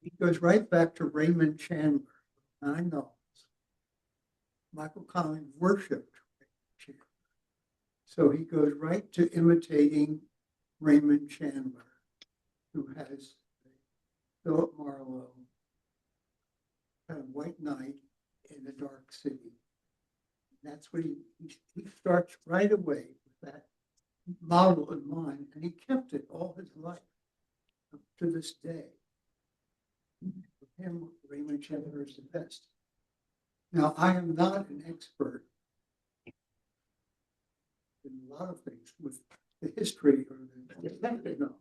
he goes right back to Raymond Chandler, 9 novels. Michael Connelly worshipped Raymond Chandler. So he goes right to imitating Raymond Chandler, who has Philip Marlowe, kind of white knight in a dark city. And that's what he starts right away with that model in mind, and he kept it all his life up to this day. For him, Raymond Chandler is the best. Now, I am not an expert in a lot of things with the history or the detective novels,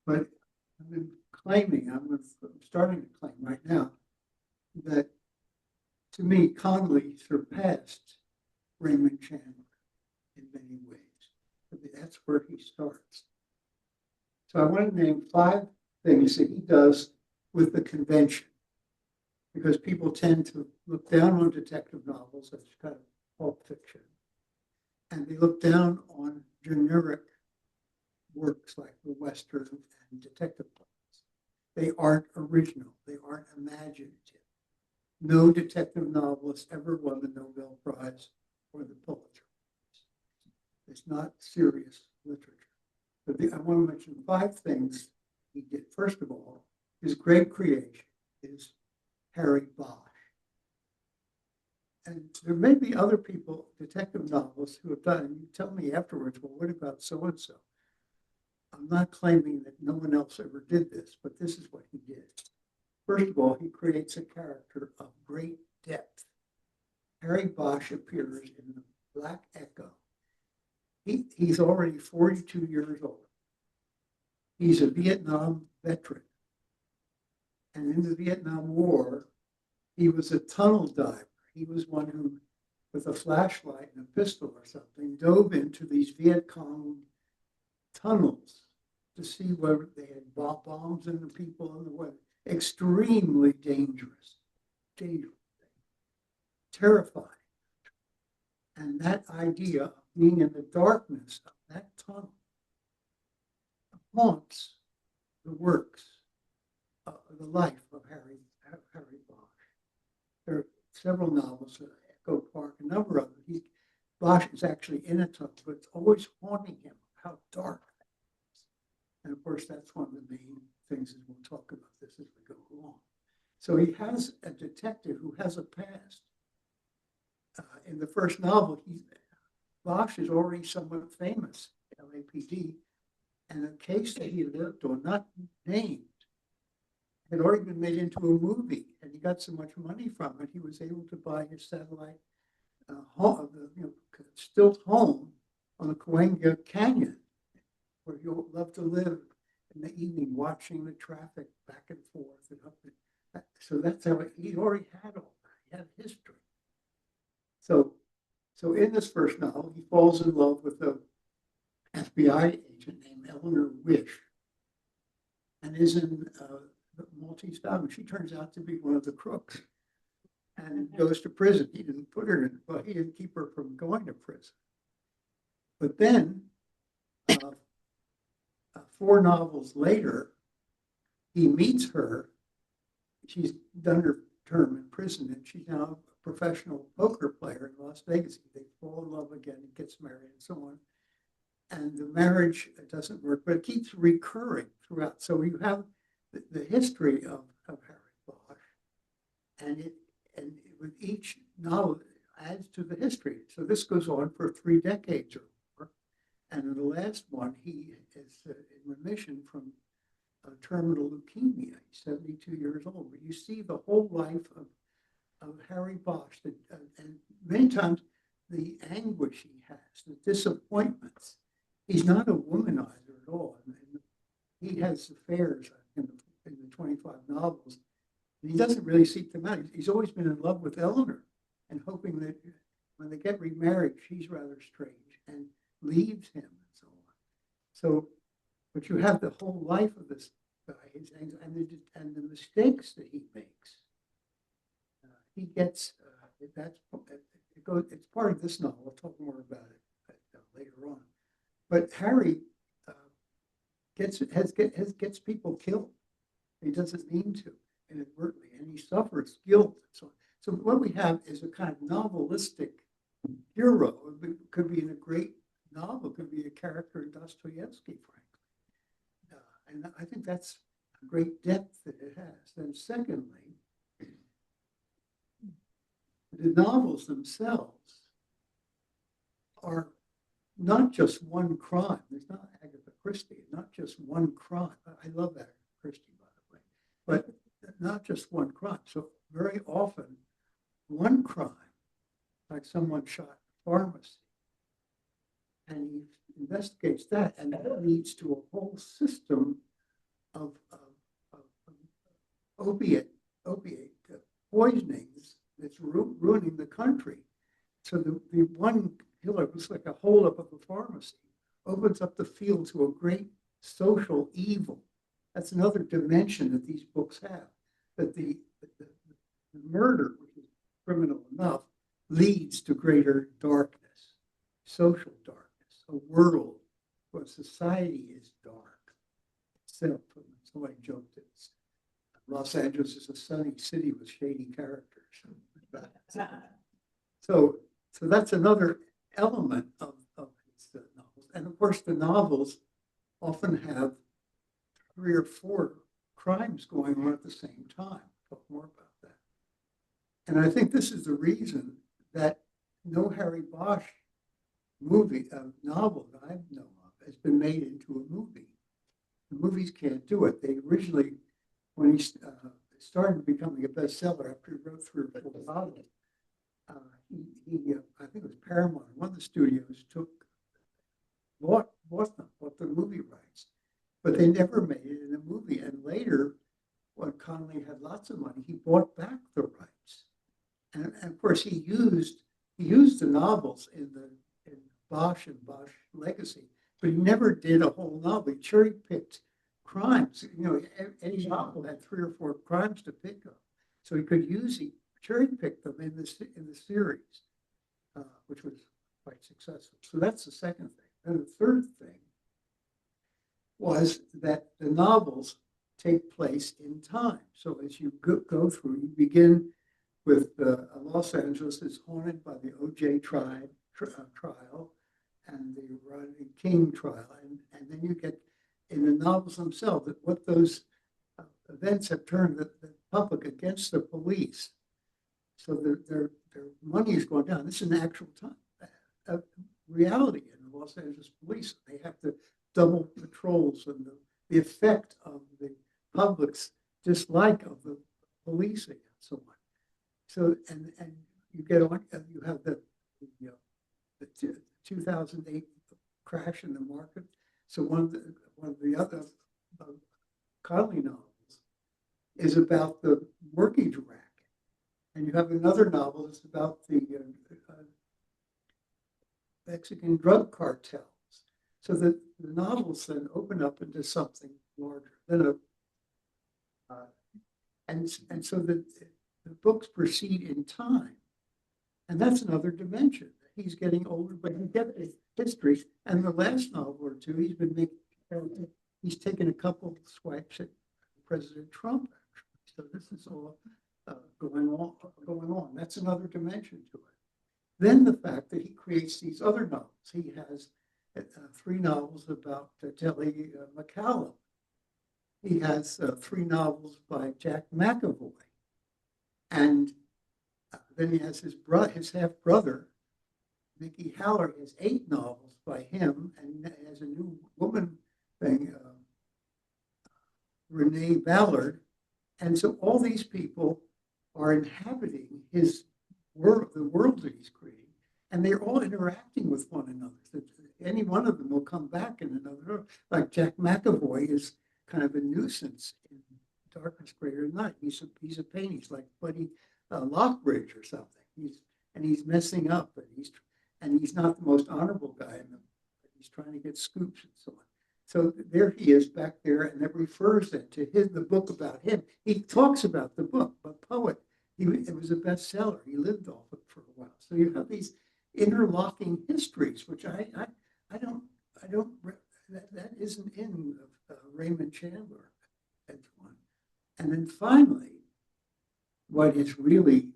but I'm starting to claim right now that, to me, Connelly surpassed Raymond Chandler in many ways. That's where he starts. So I want to name 5 things that he does with the convention, because people tend to look down on detective novels as kind of pulp fiction, and they look down on generic works like the Western and detective novels. They aren't original. They aren't imaginative. No detective novelist ever won the Nobel Prize or the Pulitzer Prize. It's not serious literature. But I want to mention 5 things he did. First of all, his great creation is Harry Bosch. And there may be other people, detective novelists, who have done, and you tell me afterwards, well, what about so-and-so? I'm not claiming that no one else ever did this, but this is what he did. First of all, he creates a character of great depth. Harry Bosch appears in the Black Echo. He's already 42 years old. He's a Vietnam veteran. And in the Vietnam War, he was a tunnel diver. He was one who, with a flashlight and a pistol or something, dove into these Viet Cong tunnels to see whether they had bombs in the people in the way. Extremely dangerous, terrifying. And that idea of being in the darkness of that tunnel haunts the works, the life of Harry Bosch. There are several novels, Echo Park, a number of them. Bosch is actually in a tunnel, but it's always haunting him how dark that is. And of course, that's one of the main things, and we'll talk about this as we go along. So he has a detective who has a past. In the first novel, Bosch is already somewhat famous, LAPD, and a case that he lived on, not named, had already been made into a movie, and he got so much money from it, he was able to buy his satellite home, stilt home on the Cahuenga Canyon, where he'll love to live in the evening, watching the traffic back and forth and up. So that's how he already had all that. He had history. So in this first novel, he falls in love with an FBI agent named Eleanor Wish, and is in Maltese Falcon. She turns out to be one of the crooks, and goes to prison. He didn't put her in, but he didn't keep her from going to prison. But then, 4 novels later, he meets her. She's done her term in prison, and she's now a professional poker player in Las Vegas. They fall in love again, he gets married, and so on. And the marriage doesn't work, but it keeps recurring throughout. So you have the history of Harry Bosch, and with each novel it adds to the history. So this goes on for 3 decades or more. And in the last one, he is in remission from terminal leukemia. He's 72 years old. But you see the whole life of Harry Bosch, and many times the anguish he has, the disappointments. He's not a womanizer at all. I mean, he has affairs in the 25 novels. And he doesn't really seek them out. He's always been in love with Eleanor, and hoping that when they get remarried, she's rather strange and leaves him and so on. So, but you have the whole life of this guy, and the mistakes that he makes. He gets it's part of this novel. I'll talk more about it later on. But Harry gets people killed. He doesn't mean to inadvertently, and he suffers guilt and so on. So what we have is a kind of novelistic hero. It could be in a great novel, could be a character in Dostoevsky, frankly. And I think that's a great depth that it has. Then secondly, the novels themselves are not just one crime. There's not Agatha Christie, not just one crime. I love Agatha Christie, by the way, but not just one crime. So very often, one crime, like someone shot a pharmacy, and he investigates that, and that leads to a whole system of opiate poisonings that's ruining the country. So the one killer was like a holdup of a pharmacy, opens up the field to a great social evil. That's another dimension that these books have, that the murder, which is criminal enough, leads to greater darkness, social darkness, a world where society is dark. Somebody joked that Los Angeles is a sunny city with shady characters. So that's another element of these novels. And of course, the novels often have 3 or 4 crimes going on at the same time. Talk more about that. And I think this is the reason that no Harry Bosch novel that I know of has been made into a movie. The movies can't do it. They originally, when he started becoming a bestseller after he wrote 3 or 4 novels, I think it was Paramount, one of the studios bought the movie rights, but they never made it in a movie. And later, when Connelly had lots of money, he bought back the rights. And of course, he used the novels in Bosch and Bosch Legacy, but he never did a whole novel. He cherry-picked crimes. Any novel had 3 or 4 crimes to pick up, so he could cherry-pick them in the series, which was quite successful. So that's the second thing. And the third thing was that the novels take place in time. So as you go through, you begin with Los Angeles is haunted by the O.J. trial and the Rodney King trial, and then you get in the novels themselves that what those events have turned the public against the police. So their money is going down. This is an actual time reality in the Los Angeles police. They have to double patrols, and the effect of the public's dislike of the policing and so on. So and you get on. You have the 2008 crash in the market. So one of the other Connelly novels is about the mortgage racket. And you have another novel that's about the Mexican drug cartels. So the novels then open up into something larger than and so the books proceed in time. And that's another dimension. He's getting older, but he gets history. And the last novel or 2, he's taken a couple of swipes at President Trump, actually. So this is all going on. That's another dimension to it. Then the fact that he creates these other novels. He has 3 novels about Telly McCallum. He has 3 novels by Jack McAvoy. And then he has his half-brother, Mickey Haller. Has 8 novels by him, and he has a new woman thing, Renee Ballard. And so all these people are inhabiting his world, the world that he's creating, and they're all interacting with one another. So any one of them will come back in another. Like Jack McAvoy is kind of a nuisance in Darkness Greater Than Night. He's a pain. He's like Buddy Lockbridge or something. He's messing up, and he's not the most honorable guy in them. He's trying to get scoops and so on. So there he is back there, and that refers then to the book about him. He talks about the book, but poet. It was a bestseller. He lived off it for a while. So you have these interlocking histories, which I don't that isn't in Raymond Chandler and so on. And then finally, what is really,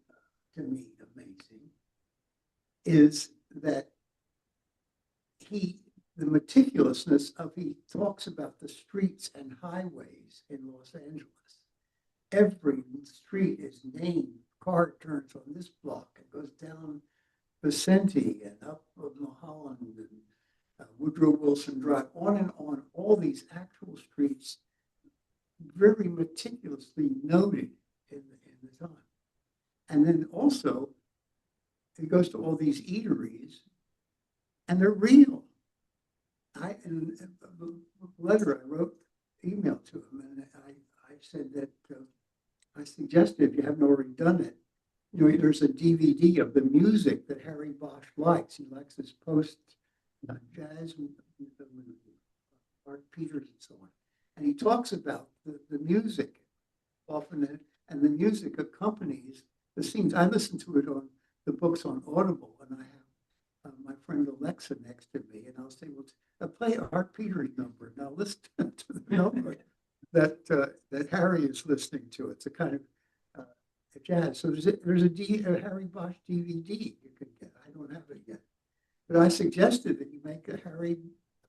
to me, amazing is that the meticulousness of, he talks about the streets and highways in Los Angeles. Every street is named. Car turns on this block and goes down Vicente and up Mulholland and Woodrow Wilson Drive, on and on. All these actual streets, very meticulously noted in the time. And then also, he goes to all these eateries, and they're real. In the letter I wrote, email to him, and I said that I suggested, if you haven't already done it, there's a DVD of the music that Harry Bosch likes. He likes this post jazz, Art Peters and so on. And he talks about the music often, and the music accompanies the scenes. I listen to it on the books on Audible, and I have my friend Alexa next to me, and I'll say, well, play a Art Peters number. Now listen to the number that Harry is listening to. It's a kind of jazz. So there's a Harry Bosch DVD you can get. I don't have it yet. But I suggested that you make a Harry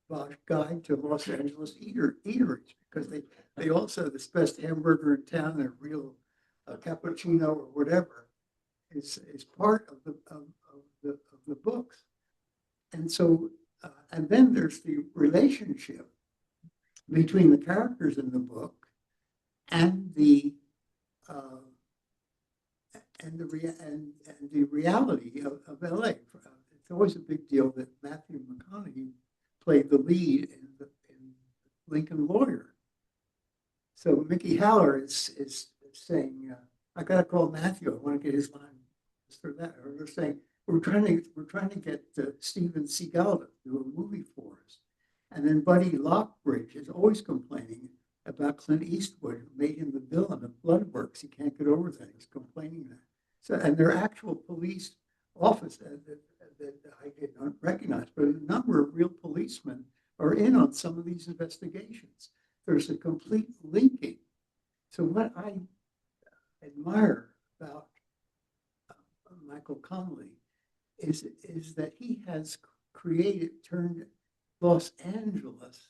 Bosch guide to Los Angeles eateries, because they also, the best hamburger in town, and a real cappuccino or whatever is part of the books. And so, and then there's the relationship between the characters in the book and the reality of LA. It's always a big deal that Matthew McConaughey played the lead in Lincoln Lawyer. So Mickey Haller is saying, I got to call Matthew. I want to get his line for that. Or they're saying, we're trying to get Steven Seagal to do a movie for us. And then Buddy Lockbridge is always complaining about Clint Eastwood, who made him the villain of Bloodworks. He can't get over that. He's complaining that. So, and they're actual police officers that I did not recognize, but a number of real policemen are in on some of these investigations. There's a complete linking. So what I admire about Michael Connelly is that he has turned Los Angeles,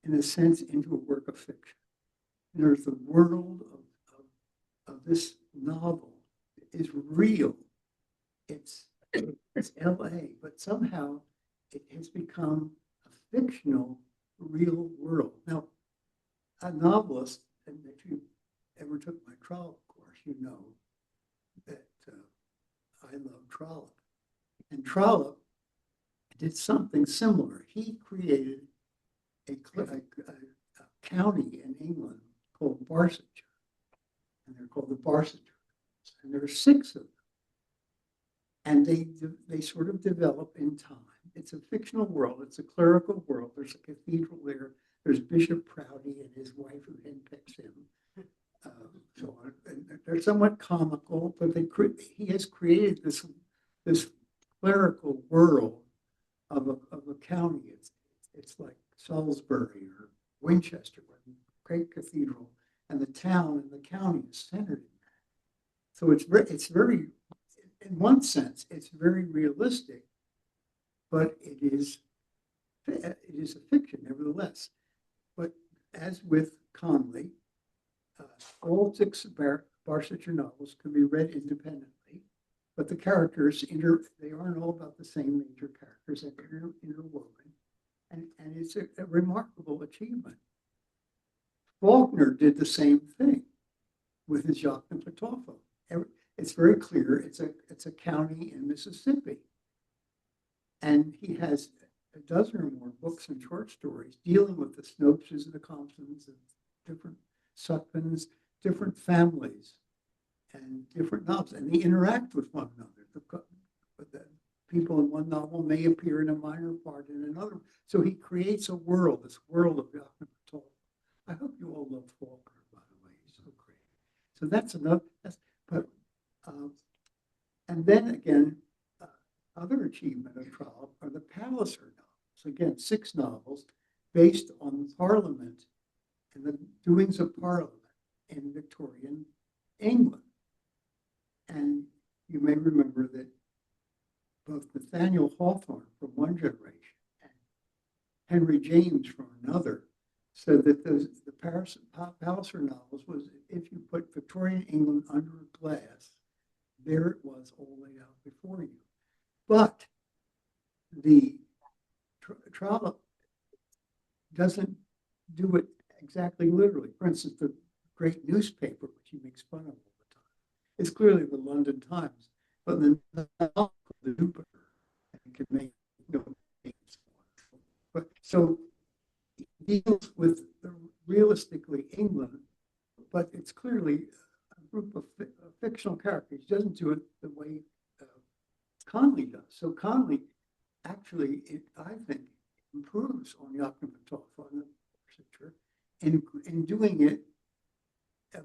in a sense, into a work of fiction. There's the world of this novel is real. It's LA, but somehow it has become a fictional, real world. Now, a novelist, and if you ever took my Trollope course, you know that I love Trollope. And Trollope did something similar. He created a county in England called Barsetshire, and they're called the Barsetshire. And there are 6 of them. And they sort of develop in time. It's a fictional world. It's a clerical world. There's a cathedral there. There's Bishop Prouty and his wife who henpecks him. So on. And they're somewhat comical, but he has created this clerical world of a county. It's like Salisbury or Winchester, a great cathedral, and the town and the county is centered in that. So it's very, in one sense, it's very realistic, but it is a fiction nevertheless. But as with Connelly, all 6 Barsetshire novels can be read independently, but the characters they aren't all about the same major characters that are interwoven, and it's a remarkable achievement. Faulkner did the same thing with his Jacques and Patoffo. It's very clear it's a county in Mississippi, and he has a dozen or more books and short stories dealing with the Snopes and the Comptons and different Sutphens, different families, and different novels, and they interact with one another. The people in one novel may appear in a minor part in another. So he creates a world, this world of Jacques and Patoffo. I hope you all love Faulkner, by the way. He's so great. So that's enough. And then again, other achievement of Trollope are the Palliser novels. Again, 6 novels based on Parliament and the doings of Parliament. in Victorian England. And you may remember that both Nathaniel Hawthorne from one generation and Henry James from another said that the Palliser novels was, if you put Victorian England under a glass, there it was all laid out before you. But the trial doesn't do it exactly literally. For instance, the great newspaper, which he makes fun of all the time, is clearly the London Times, but the novel, the Jupiter, and can make no names. But so he deals with realistically England, but it's clearly a group of fictional characters. He doesn't do it the way Connelly does. So Connelly actually, I think, improves on Joachim von Tofel in doing it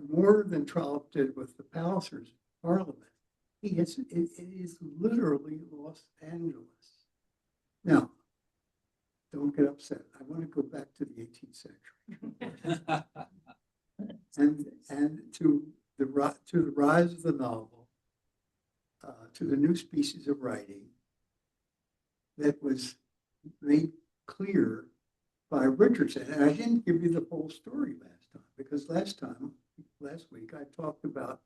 more than Trollope did with the Pallisers Parliament. It is literally Los Angeles. Now, don't get upset. I want to go back to the 18th century and to the rise of the novel, to the new species of writing that was made clear by Richardson. And I didn't give you the whole story last time, because last week, I talked about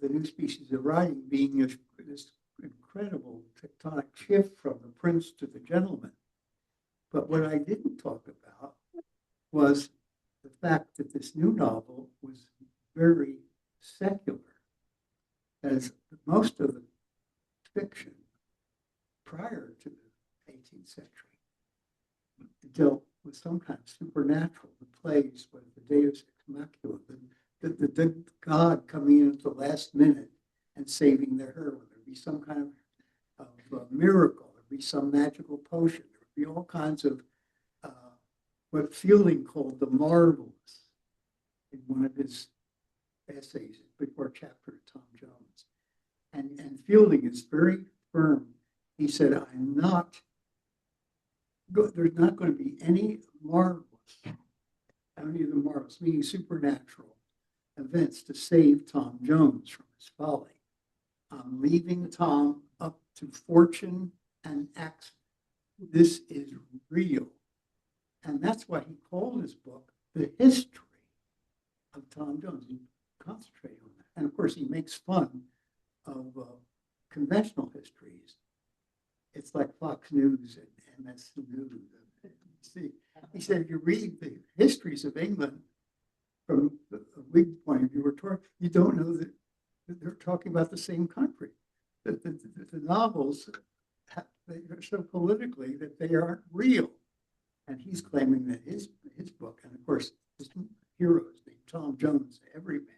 the new species of writing being this incredible tectonic shift from the prince to the gentleman. But what I didn't talk about was the fact that this new novel was very secular, as most of the fiction prior to the 18th century dealt with some kind of supernatural. The plays, with the Deus ex machina, the God coming in at the last minute and saving the heroine. There'd be some kind of miracle. There'd be some magical potion. There would be all kinds of what Fielding called the marvelous in one of his essays before chapter of Tom Jones. And Fielding is very firm. He said, there's not going to be any of the marvelous, meaning supernatural events to save Tom Jones from his folly. I'm leaving Tom up to fortune and accident. This is real. And that's why he called his book The History of Tom Jones. He concentrated on that. And of course, he makes fun of conventional histories. It's like Fox News and MS News. See, he said, if you read the histories of England from a Whig point of view, you don't know that they're talking about the same country. The novels, they're so politically that they aren't real. And he's claiming that his book, and of course, his heroes named Tom Jones, Everyman,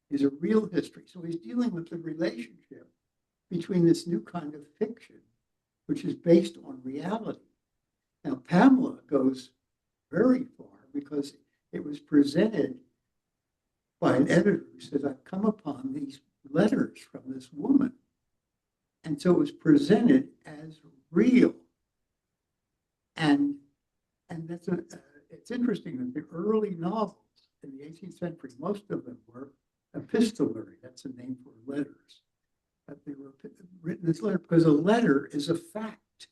is a real history. So he's dealing with the relationship between this new kind of fiction, which is based on reality. Now, Pamela goes very far because it was presented by an editor who says, I've come upon these letters from this woman. And so it was presented as real. And that's it's interesting that the early novels in the 18th century, most of them were epistolary. That's a name for letters. But they were written as letters because a letter is a fact.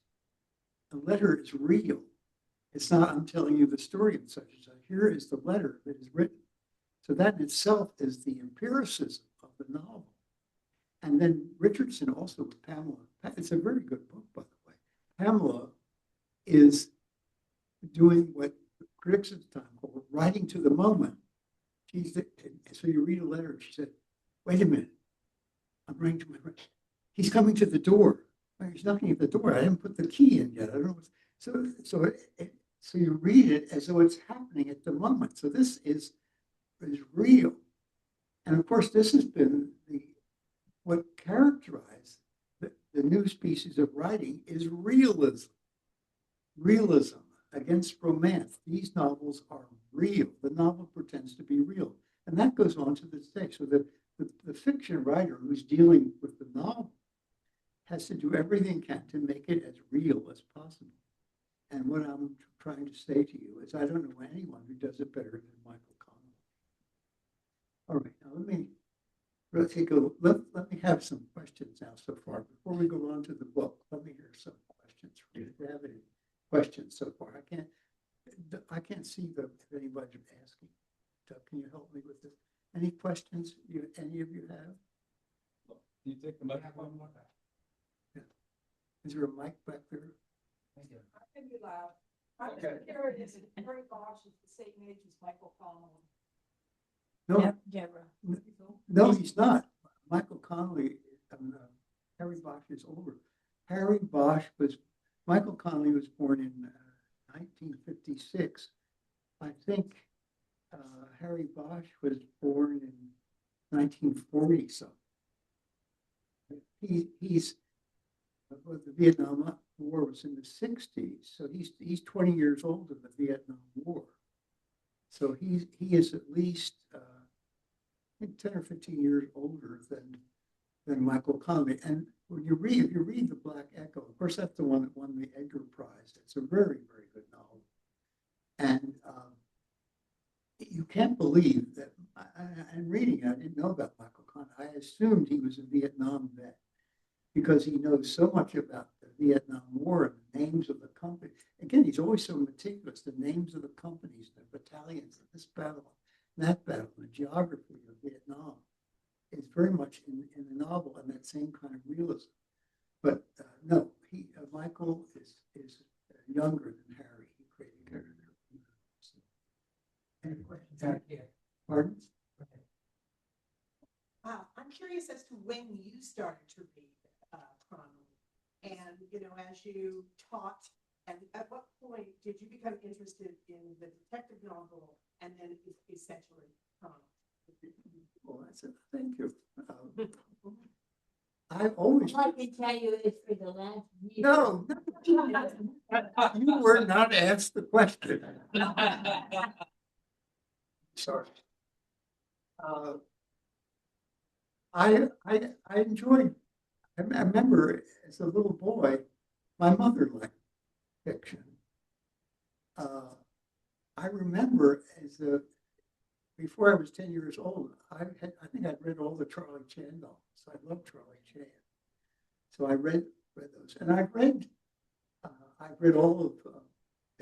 A letter is real. It's not, I'm telling you the story of such and such. Here is the letter that is written. So that in itself is the empiricism of the novel. And then Richardson also with Pamela. It's a very good book, by the way. Pamela is doing what critics at the time called writing to the moment. So you read a letter, and she said, wait a minute, I'm writing to my friend. He's coming to the door. He's knocking at the door. I didn't put the key in yet. I don't know. So you read it as though it's happening at the moment. So this is real. And of course, this has been what characterized the new species of writing is realism. Realism against romance. These novels are real. The novel pretends to be real. And that goes on to this day. So the fiction writer who's dealing with the novel has to do everything can to make it as real as possible. And what I'm trying to say to you is I don't know anyone who does it better than Michael Connelly. All right, now let me have some questions now so far. Before we go on to the book, let me hear some questions from you. If you have any questions so far, I can't see if anybody's asking. Doug, can you help me with this? Any questions any of you have? Can you take the microphone? Yeah. Is there a mic back there? I can be loud. I'm Okay. curious if Harry Bosch is the same age as Michael Connelly. No, Deborah. no, he's not. Michael Connelly, Harry Bosch is older. Michael Connelly was born in 1956. I think Harry Bosch was born in 1940 something. The Vietnam War was in the 60s, so he's 20 years older than the Vietnam War. So he is at least I think 10 or 15 years older than Michael Connelly. And when if you read The Black Echo, of course that's the one that won the Edgar Prize. It's a very, very good novel. And you can't believe that I'm reading it. I didn't know about Michael Connelly. I assumed he was a Vietnam vet because he knows so much about the Vietnam War and the names of the company. Again, he's always so meticulous. The names of the companies, the battalions, this battle, that battle, the geography of Vietnam is very much in the novel and that same kind of realism. But no, Michael is younger than Harry. He created character. Any questions? Pardon? I'm curious as to when you started to read Connelly, and as you taught, and at what point did you become interested in the detective novel, and then essentially Connelly? Well, that's it. Thank you. I always. I can tell you it's for the last year. No, you were not asked the question. Sorry. I enjoyed. I remember as a little boy, my mother liked fiction. I remember before I was 10 years old, I think I'd read all the Charlie Chan novels. I love Charlie Chan, so I read those, and I read all of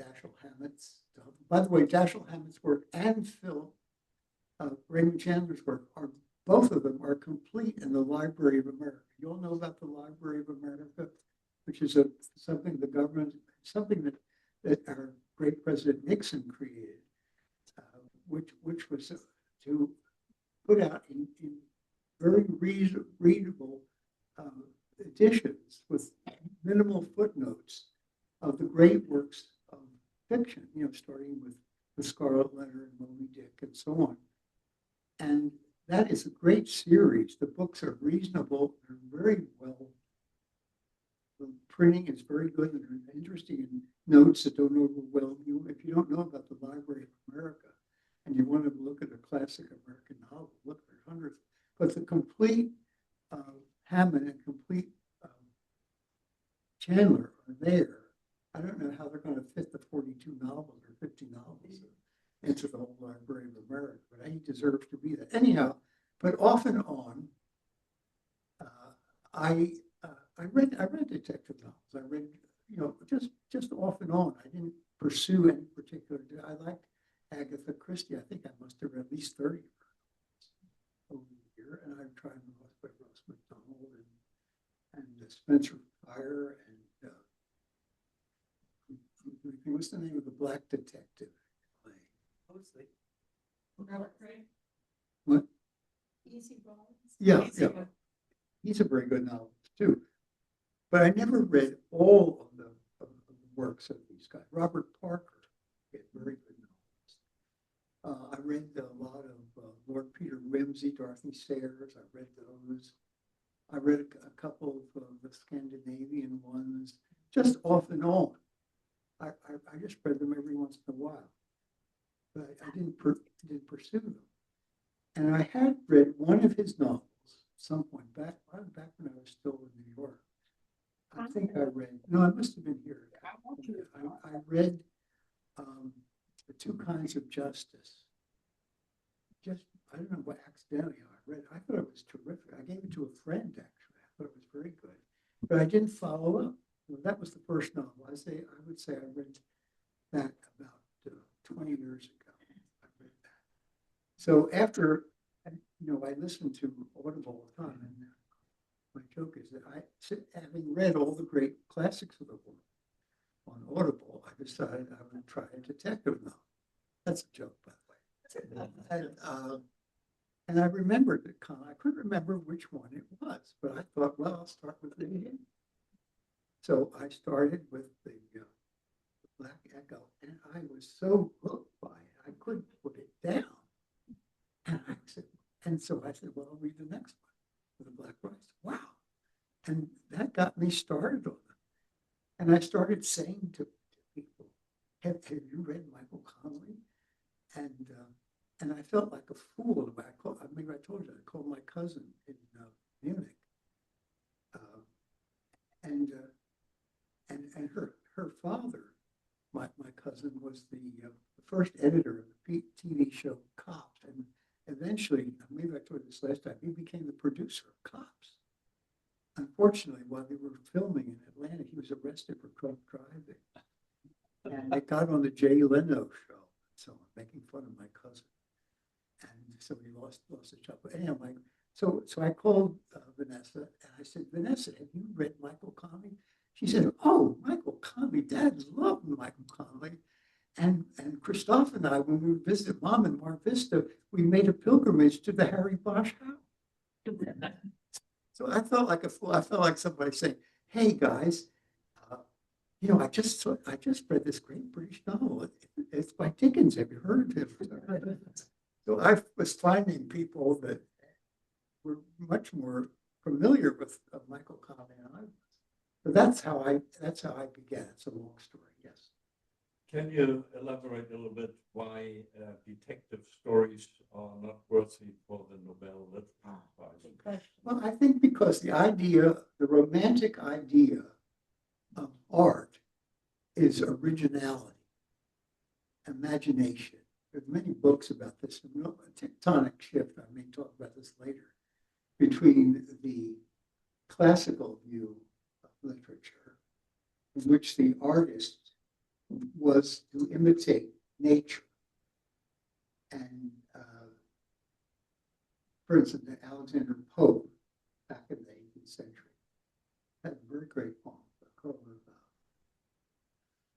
Dashiell Hammett's. By the way, Dashiell Hammett's work and Raymond Chandler's work both of them are complete in the Library of America. You all know about the Library of America, which is something the government, something that our great President Nixon created, which was to put out in very readable editions with minimal footnotes of the great works of fiction, starting with The Scarlet Letter and Moby Dick and so on. And that is a great series. The books are reasonable. They're very well. The printing is very good and they're interesting and notes that don't overwhelm you. If you don't know about the Library of America and you want to look at a classic American novel, look for hundreds. But the complete Hammett and complete Chandler are there. I don't know how they're going to fit the 42 novels or 50 novels into the whole Library of America, but he deserves to be there. Anyhow, but off and on, I read detective novels. I read, just off and on. I didn't pursue any particular. I liked Agatha Christie. I think I must have read at least 30 over the year, and I've tried by Ross MacDonald and Spencer Fire and what's the name of the black detective? Mostly. What? Easy Rawlins. Yeah. He's a very good novelist too. But I never read all of the works of these guys. Robert Parker had very good novels. I read a lot of Lord Peter Wimsey, Dorothy Sayers. I read those. I read a couple of the Scandinavian ones, just off and on. I just read them every once in a while, but I didn't pursue them. And I had read one of his novels at some point back when I was still in New York. I think I read. No, I must have been here. I read The Two Kinds of Justice. Just I don't know what accidentally I read. I thought it was terrific. I gave it to a friend, actually. I thought it was very good, but I didn't follow up. Well, that was the first novel. I would say I read that about 20 years ago. I read that. So after, I listened to Audible all the time, and my joke is that having read all the great classics of the world on Audible, I decided I would try a detective novel. That's a joke, by the way. And I remembered it. I couldn't remember which one it was, but I thought, well, I'll start with it again. So I started with the Black Echo, and I was so hooked by it, I couldn't put it down. And so I said, well, I'll read the next one, The Black Rice. Wow. And that got me started on it. And I started saying to people, have you read Michael Connelly? And I felt like a fool. Maybe I told you, I called my cousin in Munich. And her father, my cousin, was the first editor of the TV show Cops. And eventually, maybe I told you this last time, he became the producer of Cops. Unfortunately, while they were filming in Atlanta, he was arrested for drunk driving. And they got on the Jay Leno show, so making fun of my cousin. And so he lost his job. But anyhow, so I called Vanessa, and I said, Vanessa, have you read Michael Connelly? She said, oh, Michael Connelly, Dad loved Michael Connelly. And Christophe and I, when we visited Mom in Mar Vista, we made a pilgrimage to the Harry Bosch house. So I felt like a fool. I felt like somebody saying, hey, guys, I just read this great British novel. It's by Dickens. Have you heard of him? So I was finding people that were much more familiar with Michael Connelly than I was. So that's how I began. It's a long story, yes. Can you elaborate a little bit why detective stories are not worthy for the Nobel Literature Prize? Well, I think because the romantic idea of art is originality, imagination. There's many books about this. A tectonic shift, I may talk about this later, between the classical view of literature, in which the artist was to imitate nature. And for instance, Alexander Pope, back in the 18th century, had a very great poem called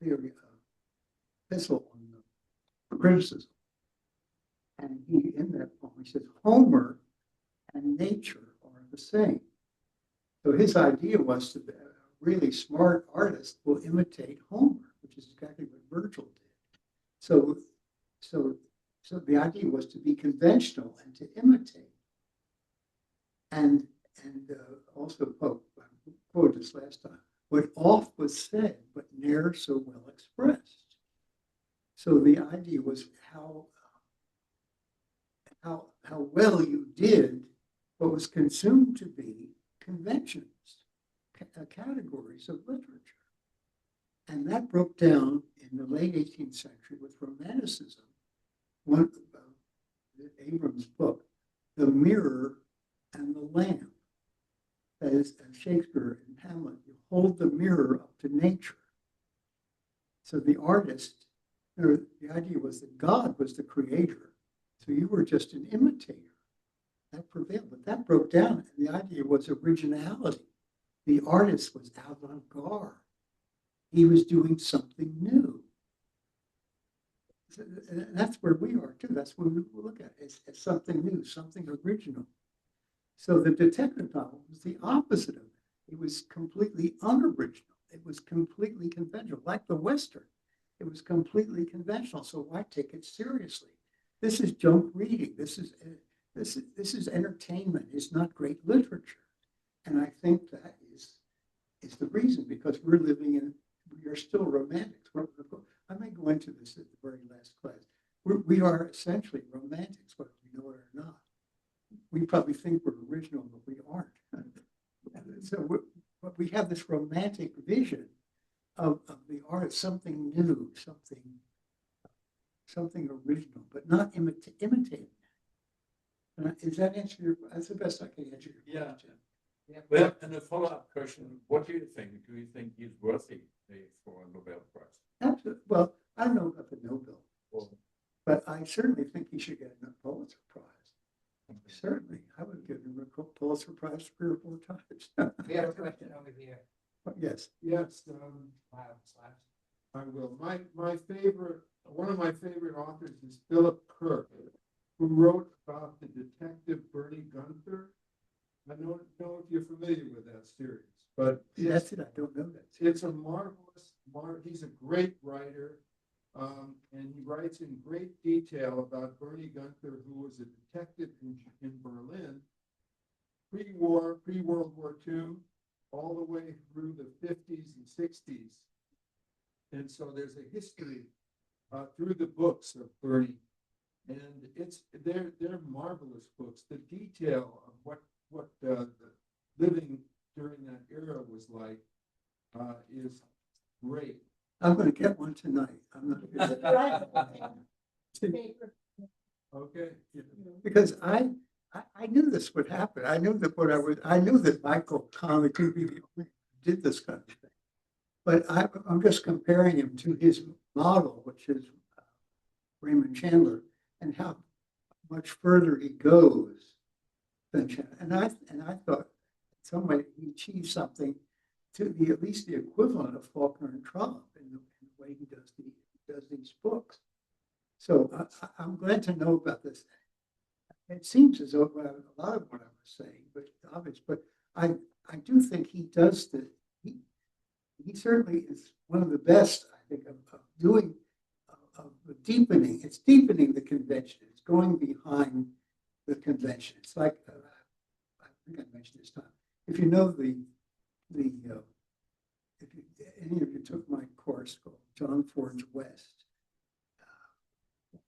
Theory of Epistle on Criticism. And in that poem, he says, Homer and nature are the same. So his idea was that a really smart artist will imitate Homer, which is exactly what Virgil did. So the idea was to be conventional and to imitate. And also Pope, I quoted this last time, what oft was said, but ne'er so well expressed. So the idea was how well you did what was consumed to be conventions, categories of literature. And that broke down in the late 18th century with Romanticism. One of Abrams' book, The Mirror and the Lamp. That is, as Shakespeare and Hamlet, you hold the mirror up to nature. So the artist, the idea was that God was the creator, so you were just an imitator. That prevailed, but that broke down, and the idea was originality. The artist was avant-garde. He was doing something new. And that's where we are too. That's what we look at as something new, something original. So the detective novel was the opposite of that. It was completely unoriginal. It was completely conventional, like the Western. It was completely conventional. So why take it seriously? This is junk reading. This is entertainment. It's not great literature. And I think that is the reason, because we are still romantics. I may go into this at the very last class. We are essentially romantics, whether we know it or not. We probably think we're original, but we aren't. But we have this romantic vision of the art, something new, something original, but not imitating. Is that answer your, that's the best I can answer your Yeah. question. Well, and a follow-up question, what do you think? Do you think he's worthy for a Nobel Prize? Absolutely. Well, I don't know about the Nobel, Or- but I certainly think he should get a Pulitzer Prize. Certainly, I would give him a Pulitzer Prize 3 or 4 times. We have a question over here. Yes. Yes, Wow, slash. I will. My favorite, one of my favorite authors is Philip Kirk, who wrote about the detective Bernie Gunther. I don't know if you're familiar with that series, but That's it. I don't know that. it's a marvelous, he's a great writer. And he writes in great detail about Bernie Gunther, who was a detective in Berlin, pre-World War II, all the way through the 50s and 60s. And so there's a history through the books of Bernie, and they're marvelous books. The detail of what the living during that era was like is great. I'm going to get one tonight. I'm not Okay. because I knew this would happen. I knew that Michael Connelly could be the only one who did this kind of thing. But I'm just comparing him to his model, which is Raymond Chandler, and how much further he goes than Chandler. And I thought in some way he achieved something to be at least the equivalent of Faulkner and Trollope in the way he does these books. So I'm glad to know about this. It seems as though a lot of what I was saying, but obvious. But I do think he does he certainly is one of the best, I think, of doing of deepening. It's deepening the convention. It's going behind the convention. It's like I think I mentioned this time. If you know if any of you took my course called John Ford's West,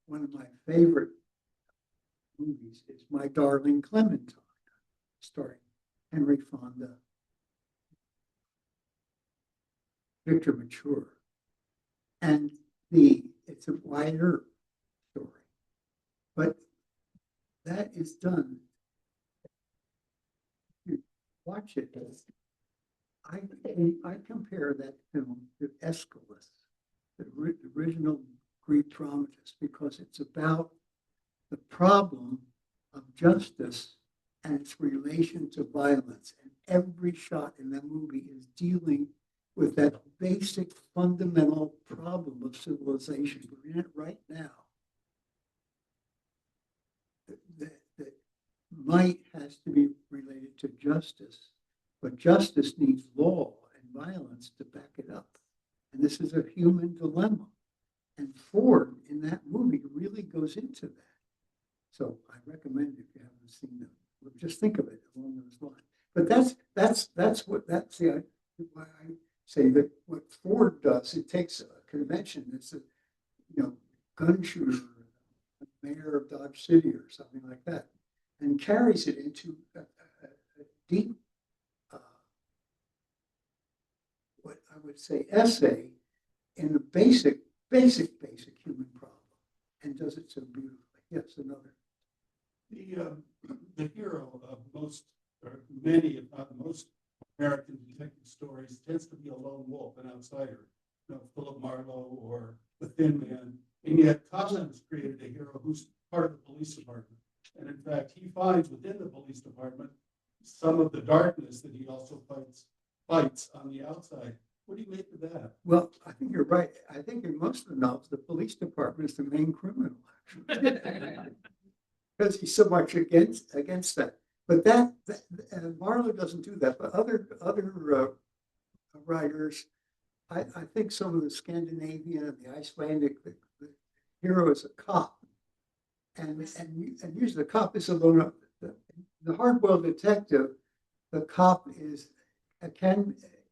one of my favorite movies is My Darling Clementine, starring Henry Fonda, Victor Mature, and it's a wider story, but that is done. You watch it. I compare that film to Aeschylus, the original Greek dramatist, because it's about the problem of justice and its relation to violence. And every shot in that movie is dealing with that basic fundamental problem of civilization. We're in it right now. That might has to be related to justice, but justice needs law and violence to back it up. And this is a human dilemma. And Ford in that movie really goes into that. So I recommend if you haven't seen them, just think of it along those lines. But that's why I say that what Ford does, it takes a convention that's a gun shooter, a mayor of Dodge City or something like that, and carries it into a deep, what I would say, essay in the basic human problem, and does it so beautifully. Yes, another. The hero of most, or many, if not most, American detective stories tends to be a lone wolf, an outsider, Philip Marlowe or the Thin Man. And yet Collins created a hero who's part of the police department. And in fact, he finds within the police department some of the darkness that he also fights on the outside. What do you make of that? Well, I think you're right. I think in most of the novels, the police department is the main criminal, actually, because he's so much against that. But that Marlowe doesn't do that. But other writers, I think some of the Scandinavian and the Icelandic, the hero is a cop, and usually the cop is alone. The hard-boiled detective, the cop is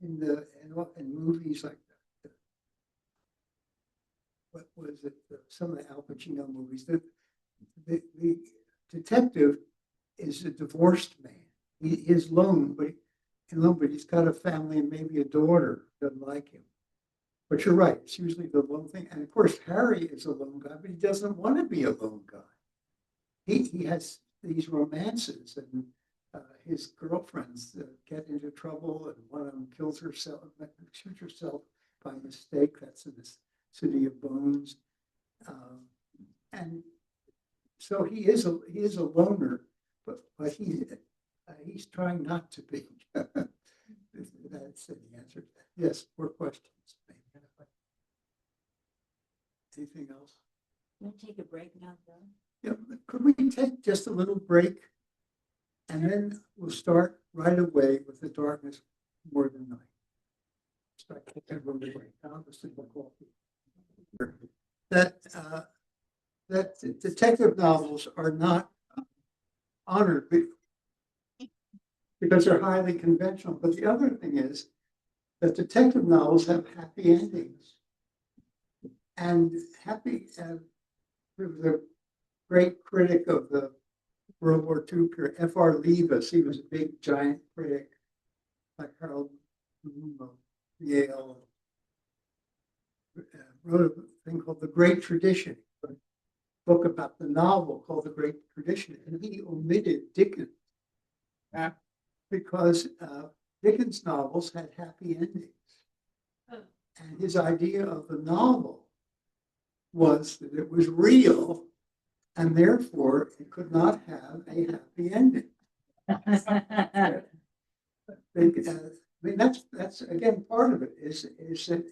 in movies like what was it? Some of the Al Pacino movies. The detective is a divorced man. He is lone, but he's got a family and maybe a daughter who doesn't like him. But you're right; it's usually the lone thing. And of course, Harry is a lone guy, but he doesn't want to be a lone guy. He has these romances, and his girlfriends get into trouble, and one of them kills herself, shoots herself by mistake. That's in this City of Bones, and so he is a loner, but he's trying not to be. That's the answer. Yes, more questions. Anything else? We'll take a break now, though. Yeah, could we take just a little break? And then we'll start right away with The Darkness More Than Night. Start taking a little break. I'll just sip of coffee. That detective novels are not honored because they're highly conventional. But the other thing is that detective novels have happy endings. And the great critic of the World War II period, F.R. Leavis, he was a big, giant critic, like Harold Bloom of Yale, wrote a thing called The Great Tradition, a book about the novel called The Great Tradition, and he omitted Dickens because Dickens' novels had happy endings. And his idea of the novel was that it was real, and therefore it could not have a happy ending. I mean, that's again part of it is that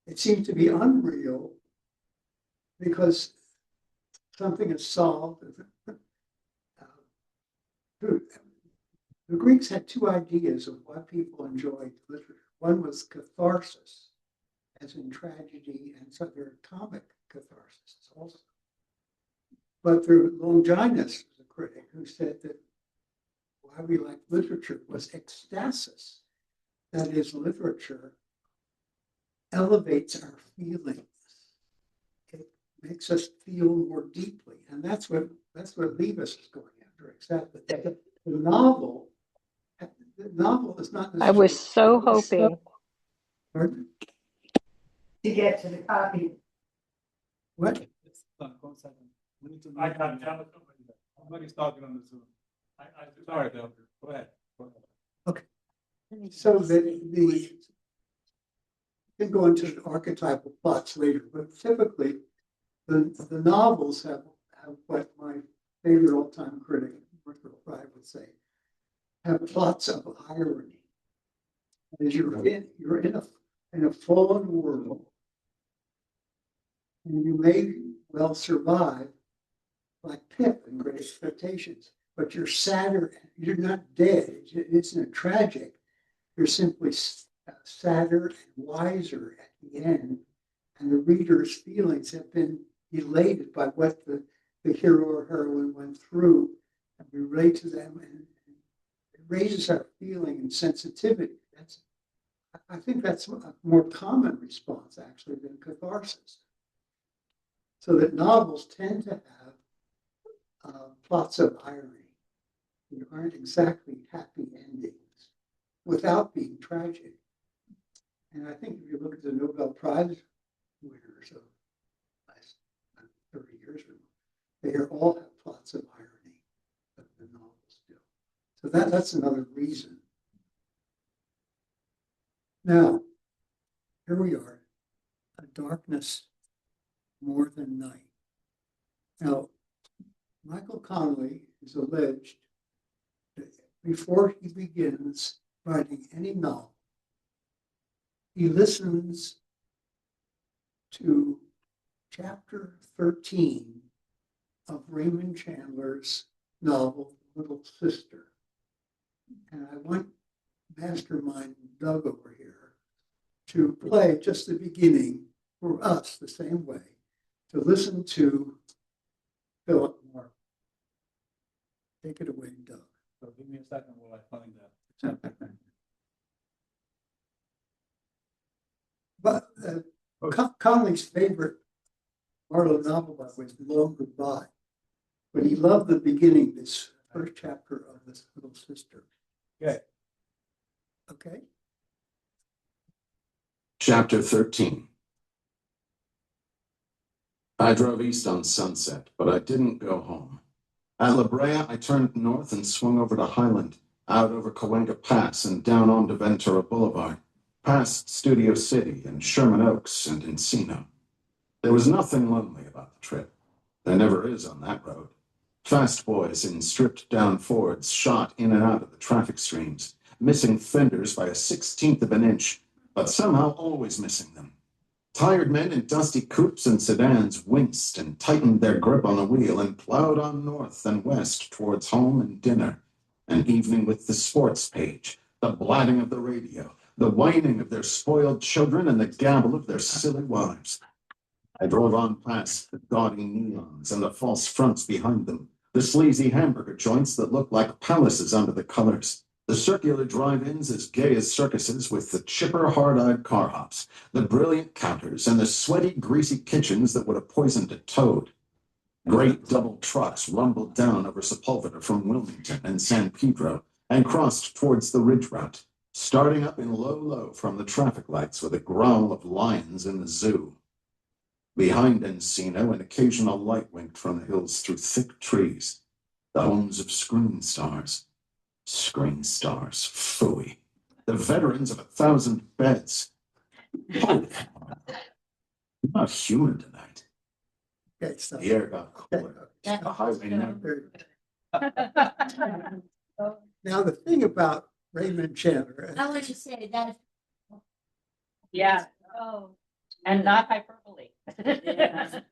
it seems to be unreal because something is solved. The Greeks had two ideas of why people enjoyed literature. One was catharsis, as in tragedy, and so there are comic catharsis also. But Longinus was a critic who said that why we like literature was ecstasis. That is, literature elevates our feelings. It makes us feel more deeply, and that's what Leavis is going after. Exactly. The novel is not. I was so hoping. Pardon? To get to the copy. What? I can't tell. Somebody's talking on the Zoom. Sorry, Doctor. Go ahead. Okay. So we can go into the archetypal plots later, but typically the novels have what my favorite all-time critic, Marshall Fry, would say, have plots of irony. As you're in a fallen world, and you may well survive like Pip in Great Expectations, but you're sadder. You're not dead. It's not tragic. You're simply sadder and wiser at the end, and the reader's feelings have been elated by what the hero or heroine went through, and we relate to them, and it raises our feeling and sensitivity. I think that's a more common response actually than catharsis. So that novels tend to have plots of irony. They aren't exactly happy endings without being tragic. And I think if you look at the Nobel Prize winners of the last 30 years or more, they all have plots of irony that the novels do. So that's another reason. Now, here we are, A Darkness More Than Night. Now, Michael Connelly is alleged that before he begins writing any novel, he listens to chapter 13 of Raymond Chandler's novel, Little Sister. And I want Mastermind Doug over here to play just the beginning for us the same way, to listen to Philip Mark. Take it away, Doug. So give me a second while I find that. But Connelly's favorite Marlowe novel, by the way, is Long Goodbye. But he loved the beginning, this first chapter of this Little Sister. Okay. Okay. Chapter 13. I drove east on Sunset, but I didn't go home. At La Brea, I turned north and swung over to Highland, out over Cahuenga Pass and down onto Ventura Boulevard, past Studio City and Sherman Oaks and Encino. There was nothing lonely about the trip. There never is on that road. Fast boys in stripped-down Fords shot in and out of the traffic streams, missing fenders by a 16th of an inch, but somehow always missing them. Tired men in dusty coupes and sedans winced and tightened their grip on the wheel and plowed on north and west towards home and dinner. An evening with the sports page, the blatting of the radio, the whining of their spoiled children, and the gabble of their silly wives. I drove on past the gaudy neons and the false fronts behind them, the sleazy hamburger joints that looked like palaces under the colors, the circular drive-ins as gay as circuses with the chipper, hard-eyed car hops, the brilliant counters, and the sweaty, greasy kitchens that would have poisoned a toad. Great double trucks rumbled down over Sepulveda from Wilmington and San Pedro and crossed towards the ridge route, starting up in low from the traffic lights with a growl of lions in the zoo. Behind Encino, an occasional light winked from the hills through thick trees, the homes of screen stars. Screen stars, phooey. The veterans of 1,000 beds. Holy, I'm not human tonight. Okay, so. The air got cooler. That's The highway so- never. Now, the thing about Raymond Chandler. I want to say that. Yeah, Oh. and not hyperbole. The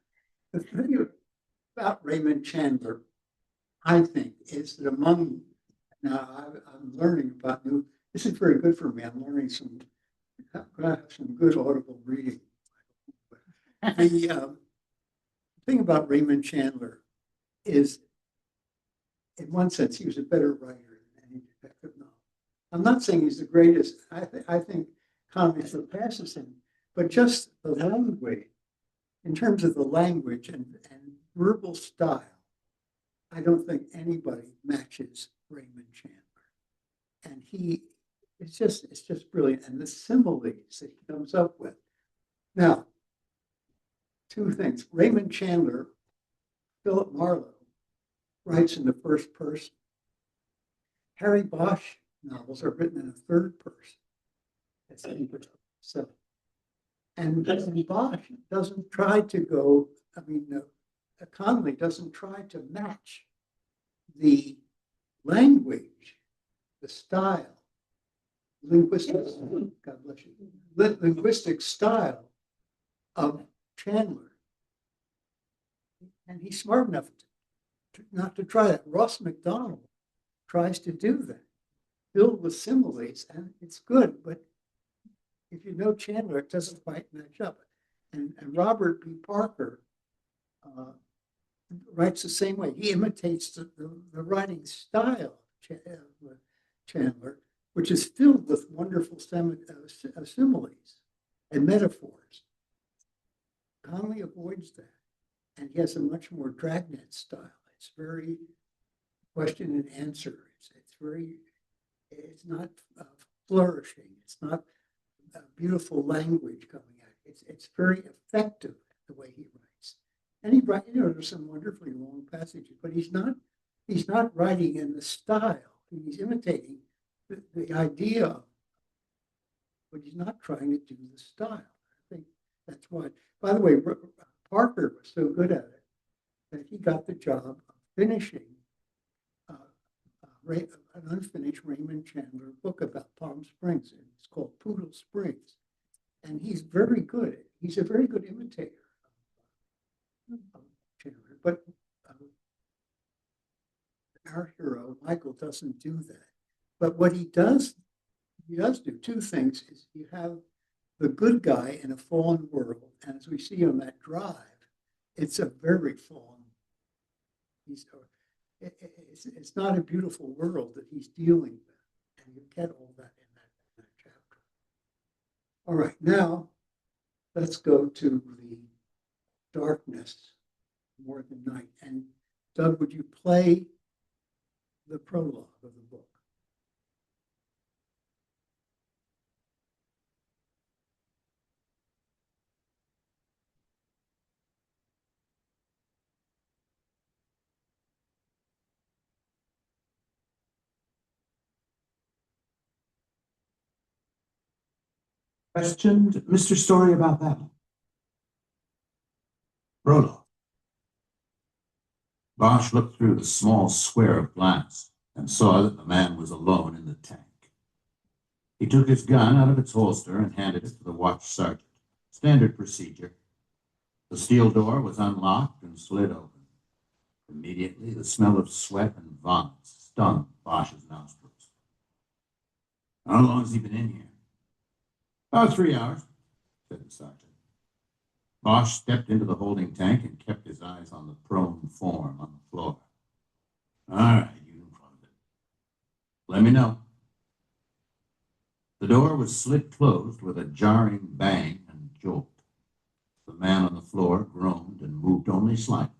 thing about Raymond Chandler, I think, is that now I'm learning about new, this is very good for me. I'm learning some good audible reading. The thing about Raymond Chandler is, in one sense, he was a better writer than any detective novel. I'm not saying he's the greatest. I think Connelly surpasses him, but just the language, in terms of the language and verbal style, I don't think anybody matches Raymond Chandler. And it's just brilliant. And the similes that he comes up with. Now, two things. Raymond Chandler, Philip Marlowe, writes in the first person. Harry Bosch novels are written in a third person. It's so. And Bosch doesn't try to go, Connelly doesn't try to match the language, the style, linguistic, God bless you, linguistic style of Chandler. And he's smart enough not to try that. Ross MacDonald tries to do that, filled with similes, and it's good, but if you know Chandler, it doesn't quite match up. And Robert B. Parker writes the same way. He imitates the writing style of Chandler, which is filled with wonderful similes and metaphors. Connelly avoids that, and he has a much more dragnet style. It's very question and answer. It's not flourishing. It's not beautiful language coming out. It's very effective the way he writes. And he writes, there's some wonderfully long passages, but he's not writing in the style. He's imitating the idea, but he's not trying to do the style. I think that's why. By the way, Parker was so good at it that he got the job of finishing an unfinished Raymond Chandler book about Palm Springs. And it's called Poodle Springs. And he's very good. He's a very good imitator of Chandler. But our hero, Michael, doesn't do that. But what he does do two things. Is you have the good guy in a fallen world. And as we see on that drive, it's a very fallen. It's not a beautiful world that he's dealing with. And you get all that in that chapter. All right, now let's go to the darkness more than night. And Doug, would you play the prologue of the book? Questioned Mr. Story about that? Prologue. Bosch looked through the small square of glass and saw that the man was alone in the tank. He took his gun out of its holster and handed it to the watch sergeant. Standard procedure. The steel door was unlocked and slid open. Immediately, the smell of sweat and vomit stung Bosch's nostrils. How long has he been in here? About 3 hours, said the sergeant. Bosch stepped into the holding tank and kept his eyes on the prone form on the floor. All right, you can close it. Let me know. The door was slid closed with a jarring bang and jolt. The man on the floor groaned and moved only slightly.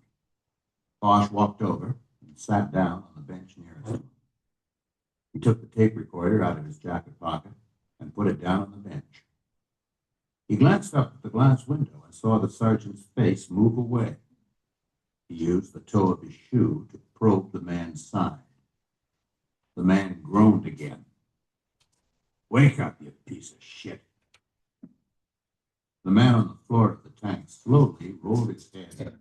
Bosch walked over and sat down on the bench nearest him. He took the tape recorder out of his jacket pocket and put it down on the bench. He glanced up at the glass window and saw the sergeant's face move away. He used the toe of his shoe to probe the man's side. The man groaned again. Wake up, you piece of shit. The man on the floor of the tank slowly rolled his head.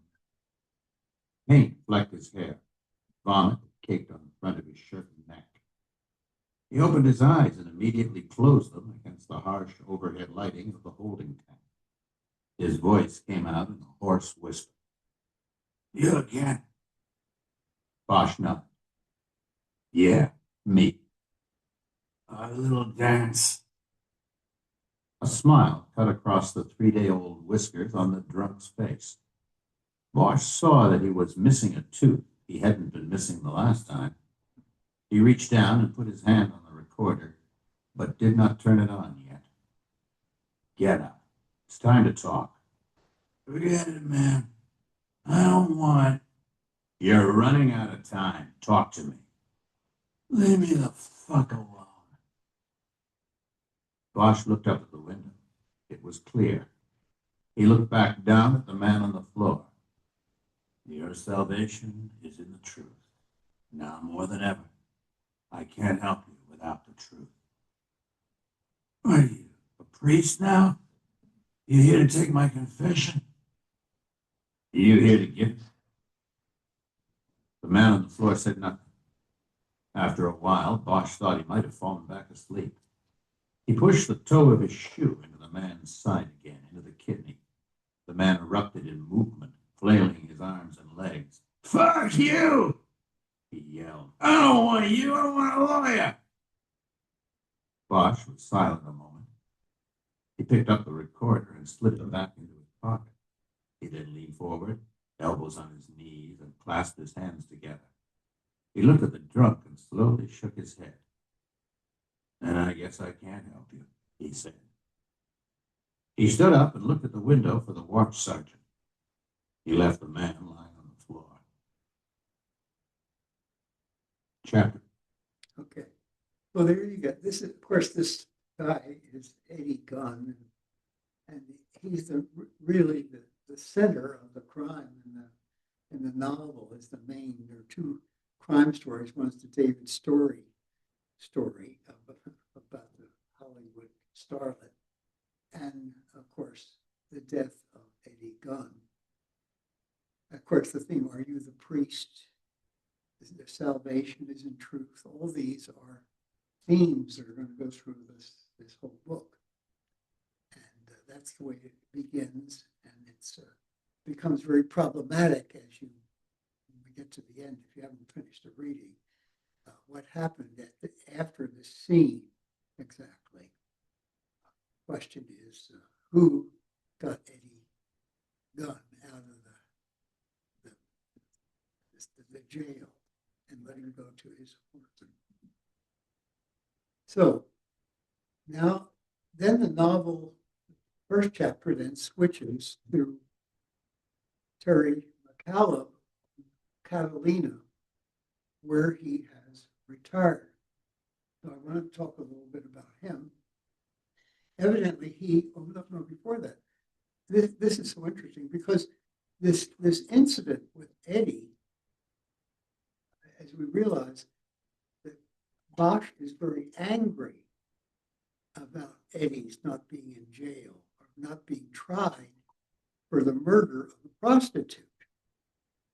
Paint flecked his hair. Vomit caked on the front of his shirt and neck. He opened his eyes and immediately closed them against the harsh overhead lighting of the holding tank. His voice came out in a hoarse whisper. You again? Bosch nodded. Yeah, me. A little dance. A smile cut across the 3-day-old whiskers on the drunk's face. Bosch saw that he was missing a tooth he hadn't been missing the last time. He reached down and put his hand on the recorder, but did not turn it on yet. Get up. It's time to talk. Forget it, man. I don't want. You're running out of time. Talk to me. Leave me the fuck alone. Bosch looked up at the window. It was clear. He looked back down at the man on the floor. Your salvation is in the truth. Now more than ever, I can't help you without the truth. Are you a priest now? You here to take my confession? You here to get it? The man on the floor said nothing. After a while, Bosch thought he might have fallen back asleep. He pushed the toe of his shoe into the man's side again, into the kidney. The man erupted in movement, flailing his arms and legs. Fuck you! He yelled. I don't want you, I want a lawyer! Bosch was silent a moment. He picked up the recorder and slid it back into his pocket. He then leaned forward, elbows on his knees, and clasped his hands together. He looked at the drunk and slowly shook his head. And I guess I can't help you, he said. He stood up and looked at the window for the watch sergeant. He left the man lying on the floor. Chapter. Okay. Well, there you go. This is, of course, this guy is Eddie Gunn, and he's really the center of the crime in the novel is the main. There are two crime stories. One's the David Story story about the Hollywood starlet, and of course the death of Eddie Gunn. Of course, the theme, are you the priest? The salvation is in truth. All these are themes that are going to go through this whole book. And that's the way it begins. And it becomes very problematic when we get to the end, if you haven't finished the reading, what happened after this scene exactly. The question is, who got Eddie Gunn out of the jail and let him go to his home? So now, then the novel, first chapter then switches to Terry McCallum, Catalina, where he has retired. So I want to talk a little bit about him. Evidently, no, before that, this is so interesting because this incident with Eddie, as we realize that Bosch is very angry about Eddie's not being in jail or not being tried for the murder of the prostitute.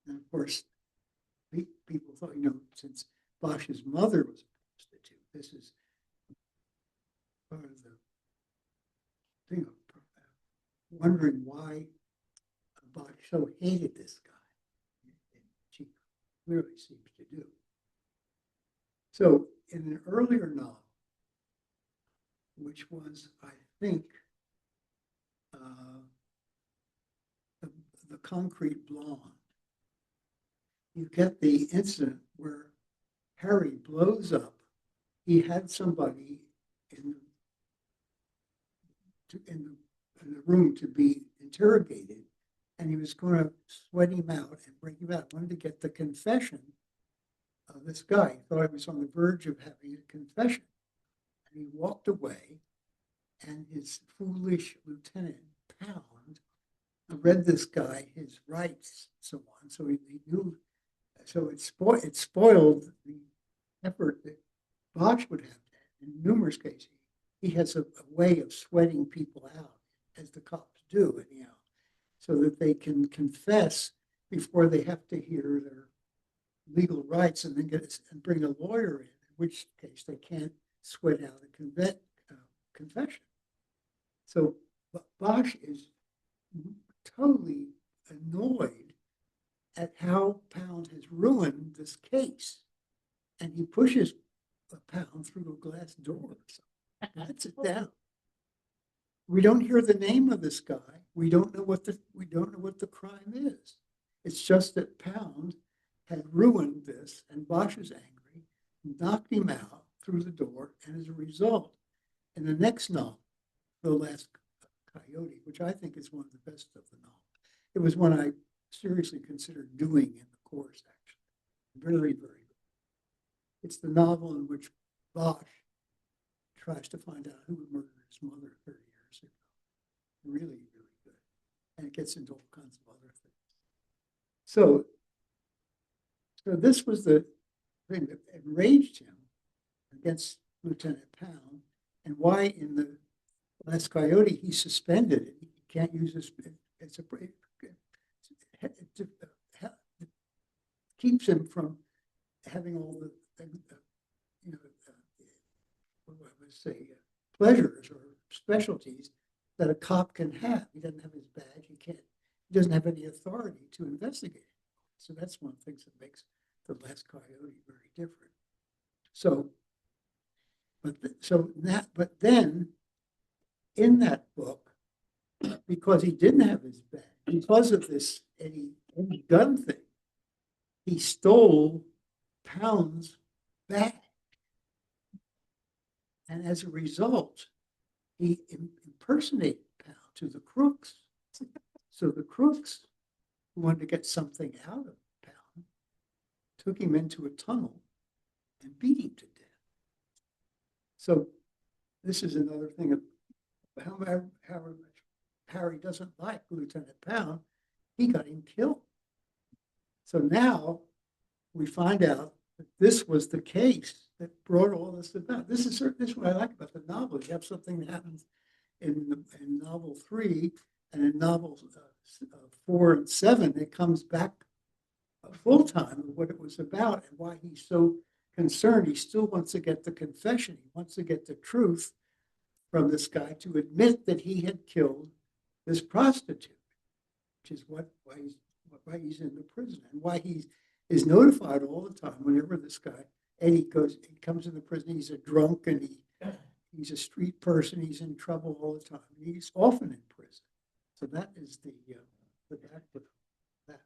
And of course, people thought, since Bosch's mother was a prostitute, this is part of the thing of wondering why Bosch so hated this guy. And she clearly seems to do. So in an earlier novel, which was, I think, the Concrete Blonde, you get the incident where Harry blows up. He had somebody in the room to be interrogated, and he was going to sweat him out and bring him out. Wanted to get the confession of this guy. He thought he was on the verge of having a confession. And he walked away, and his foolish Lieutenant Pound read this guy his rights, and so on. So he knew. So it spoiled the effort that Bosch would have in numerous cases. He has a way of sweating people out, as the cops do, anyhow, so that they can confess before they have to hear their legal rights and then and bring a lawyer in which case they can't sweat out a confession. So Bosch is totally annoyed at how Pound has ruined this case. And he pushes Pound through a glass door. So that's it down. We don't hear the name of this guy. We don't know what the crime is. It's just that Pound had ruined this, and Bosch is angry, knocked him out through the door, and as a result, in the next novel, The Last Coyote, which I think is one of the best of the novels, it was one I seriously considered doing in the course, actually. Very, very good. It's the novel in which Bosch tries to find out who murdered his mother 30 years ago. Really, really good. And it gets into all kinds of other things. So this was the thing that enraged him against Lieutenant Pound, and why in The Last Coyote he suspended it. He can't use this. It keeps him from having all the what I would say, pleasures or specialties that a cop can have. He doesn't have his badge. He doesn't have any authority to investigate. So that's one of the things that makes The Last Coyote very different. But then in that book, because he didn't have his badge, because of this any gun thing, he stole Pound's badge. And as a result, he impersonated Pound to the crooks. So the crooks, who wanted to get something out of Pound, took him into a tunnel and beat him to death. So this is another thing of how much Harry doesn't like Lieutenant Pound. He got him killed. So now we find out that this was the case that brought all this about. This is what I like about the novel. You have something that happens in novel 3, and in novels 4 and 7, it comes back full time of what it was about and why he's so concerned. He still wants to get the confession. He wants to get the truth from this guy to admit that he had killed this prostitute, which is why he's in the prison, and why he is notified all the time whenever this guy Eddie he comes in the prison. He's a drunk and he's a street person. He's in trouble all the time. He's often in prison. So that is the background of that.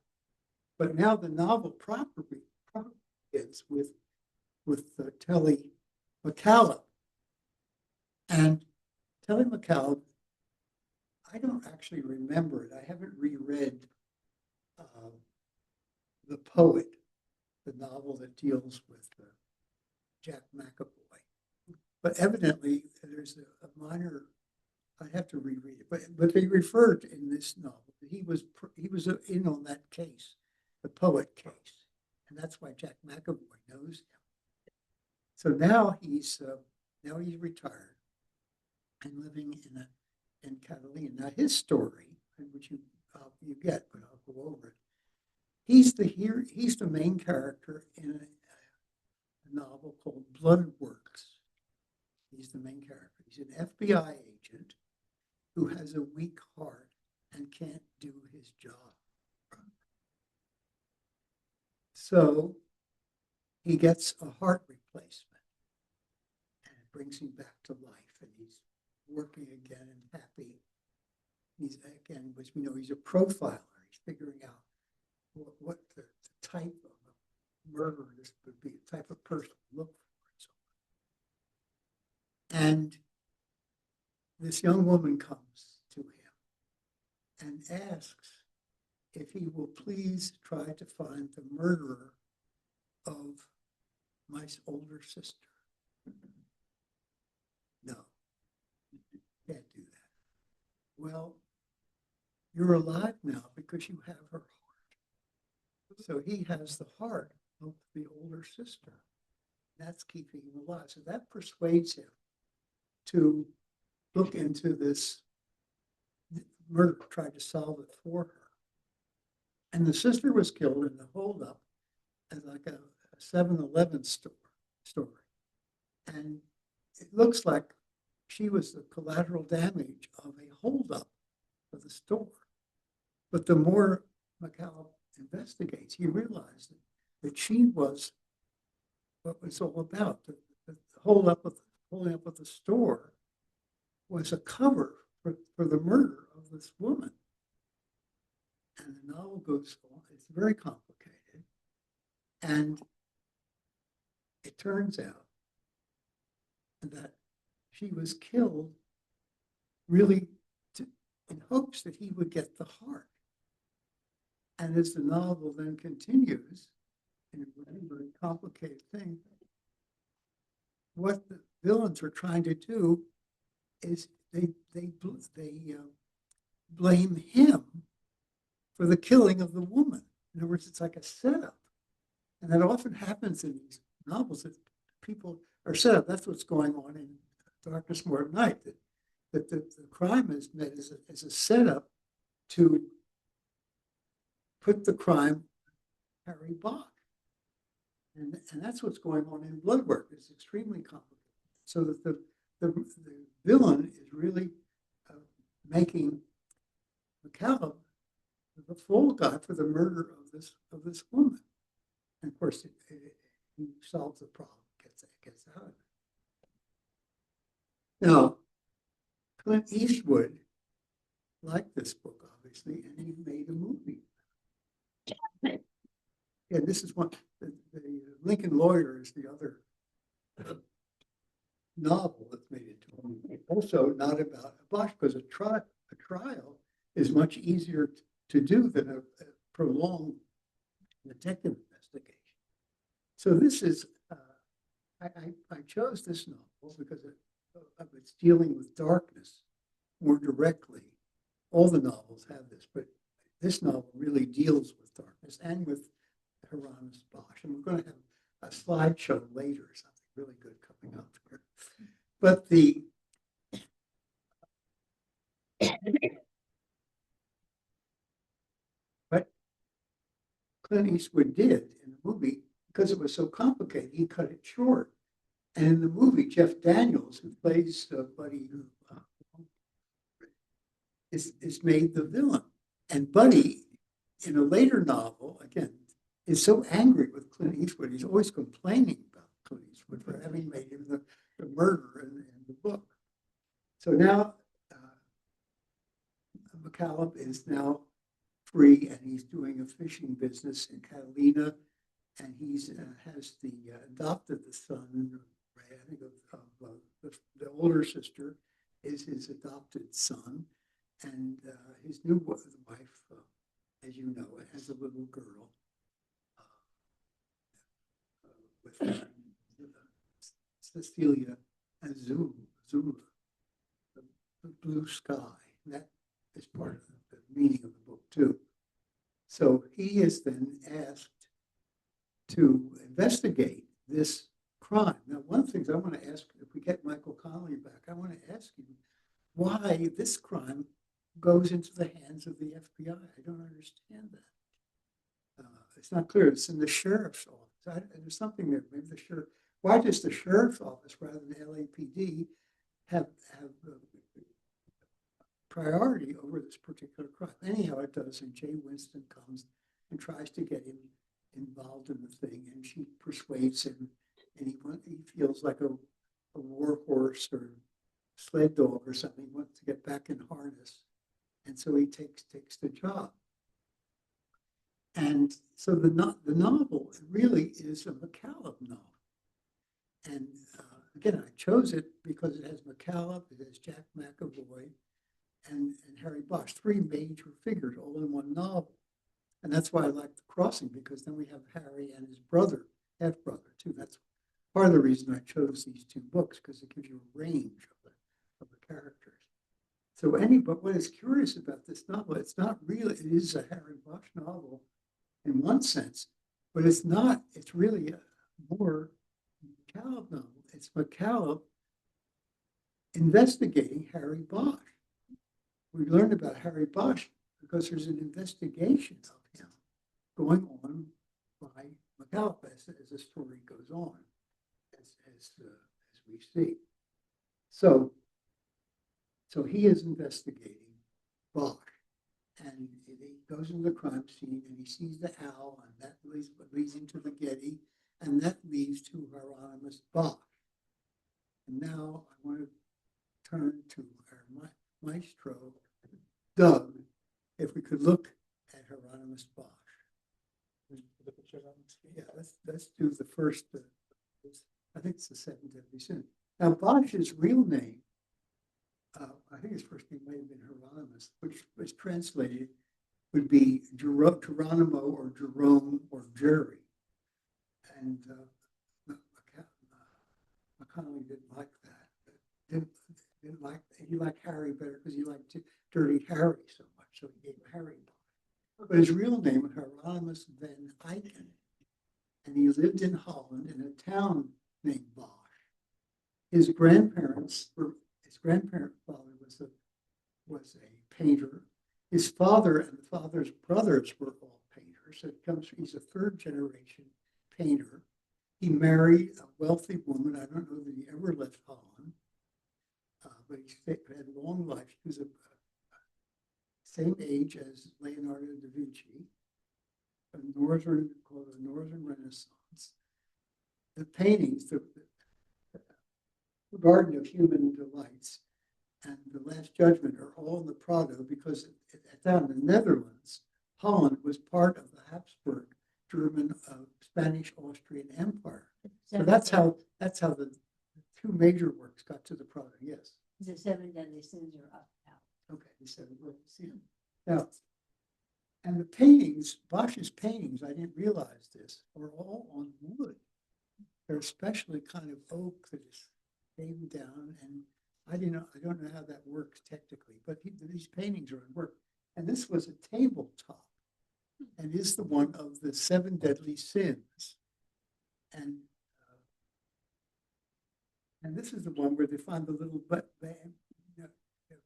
But now the novel properly begins with Telly McCallum. And Telly McCallum, I don't actually remember it. I haven't reread The Poet, the novel that deals with Jack McAvoy. But evidently, there's a minor. I have to reread it, but they referred in this novel that he was in on that case, the Poet case, and that's why Jack McAvoy knows him. So now he's retired, and living in Catalina. Now, his story, which you get, but I'll go over it. He's the main character in a novel called Bloodworks. He's the main character. He's an FBI agent who has a weak heart and can't do his job. So he gets a heart replacement, and it brings him back to life, and he's working again and happy. He's again, which we know he's a profiler. He's figuring out what the type of a murderer this would be, the type of person to look for. And this young woman comes to him and asks if he will please try to find the murderer of my older sister. No, can't do that. Well, you're alive now because you have her heart. So he has the heart of the older sister. That's keeping him alive. So that persuades him to look into this murder, try to solve it for her. And the sister was killed in the holdup at like a 7-Eleven story. And it looks like she was the collateral damage of a holdup of the store. But the more McCallum investigates, he realized that she was what it was all about. The holding up of the store was a cover for the murder of this woman. And the novel goes on. It's very complicated. And it turns out that she was killed really in hopes that he would get the heart. And as the novel then continues, in a very, very complicated thing, what the villains are trying to do is they blame him for the killing of the woman. In other words, it's like a setup. And that often happens in these novels, that people are set up. That's what's going on in Darkness More at Night, that the crime is made as a setup to put the crime on Harry Bosch. And that's what's going on in Bloodwork. It's extremely complicated. So that the villain is really making McCallum the fall guy for the murder of this woman. And of course, he solves the problem, gets out of it. Now, Clint Eastwood liked this book, obviously, and he made a movie. Yeah, this is one. The Lincoln Lawyer is the other novel that's made into a movie. Also, not about Bosch, because a trial is much easier to do than a prolonged detective investigation. So this is, I chose this novel because of its dealing with darkness more directly. All the novels have this, but this novel really deals with darkness and with Emeritus Bosch. And we're going to have a slideshow later, something really good coming up here. But what Clint Eastwood did in the movie, because it was so complicated, he cut it short. And in the movie, Jeff Daniels, who plays Buddy, is made the villain. And Buddy, in a later novel, again, is so angry with Clint Eastwood. He's always complaining about Clint Eastwood for having made him the murderer in the book. So now McCallum is now free, and he's doing a fishing business in Catalina, and he's has adopted the son. I think of the older sister is his adopted son, and his new wife, as you know, has a little girl with Cecilia Azul, the blue sky. That is part of the meaning of the book too. So he is then asked to investigate this crime. Now, one of the things I want to ask, if we get Michael Connelly back, I want to ask you why this crime goes into the hands of the FBI. I don't understand that. It's not clear. It's in the sheriff's office. There's something there. Maybe the sheriff. Why does the sheriff's office rather than the LAPD have priority over this particular crime? Anyhow, it does. And Jay Winston comes and tries to get him involved in the thing, and she persuades him, and he feels like a war horse or sled dog or something. He wants to get back in harness, and so he takes the job. And so the novel really is a McCallum novel. And again, I chose it because it has McCallum, it has Jack McAvoy, and Harry Bosch, three major figures all in one novel. And that's why I like The Crossing, because then we have Harry and his brother, half-brother too. That's part of the reason I chose these two books, because it gives you a range of the characters. So but what is curious about this novel, it's not really, it is a Harry Bosch novel in one sense, but it's not, it's really a more McCallum novel. It's McCallum investigating Harry Bosch. We learned about Harry Bosch because there's an investigation of him going on by McCallum as the story goes on, as we see. So he is investigating Bosch, and he goes into the crime scene and he sees the owl, and that leads into the Getty, and that leads to Hieronymus Bosch. And now I want to turn to our maestro, Doug, if we could look at Hieronymus Bosch. Yeah, let's do the first, I think it's the Seven Deadly Sins. Now, Bosch's real name, I think his first name may have been Hieronymus, which was translated would be Geronimo or Jerome or Jerry. And Connelly didn't like that. Didn't like that. He liked Harry better because he liked Dirty Harry so much, so he gave him Harry Bosch. But his real name was Hieronymus van Eycken, and he lived in Holland in a town named Bosch. His grandfather was a painter. His father and the father's brothers were all painters. So he's a third generation painter. He married a wealthy woman. I don't know that he ever left Holland, but he had a long life. He was the same age as Leonardo da Vinci, called the Northern Renaissance. The paintings, the Garden of Human Delights and The Last Judgment are all in the Prado, because at that time in the Netherlands, Holland was part of the Habsburg German Spanish Austrian Empire. So that's how the two major works got to the Prado. Yes. The Seven Deadly Sins are up now. Okay, the Seven Deadly Sins. Now, and the paintings, Bosch's paintings, I didn't realize this, are all on wood. They're especially kind of oak that is came down, and I don't know how that works technically, but these paintings are on work. And this was a tabletop, and is the one of the Seven Deadly Sins. And this is the one where they find the little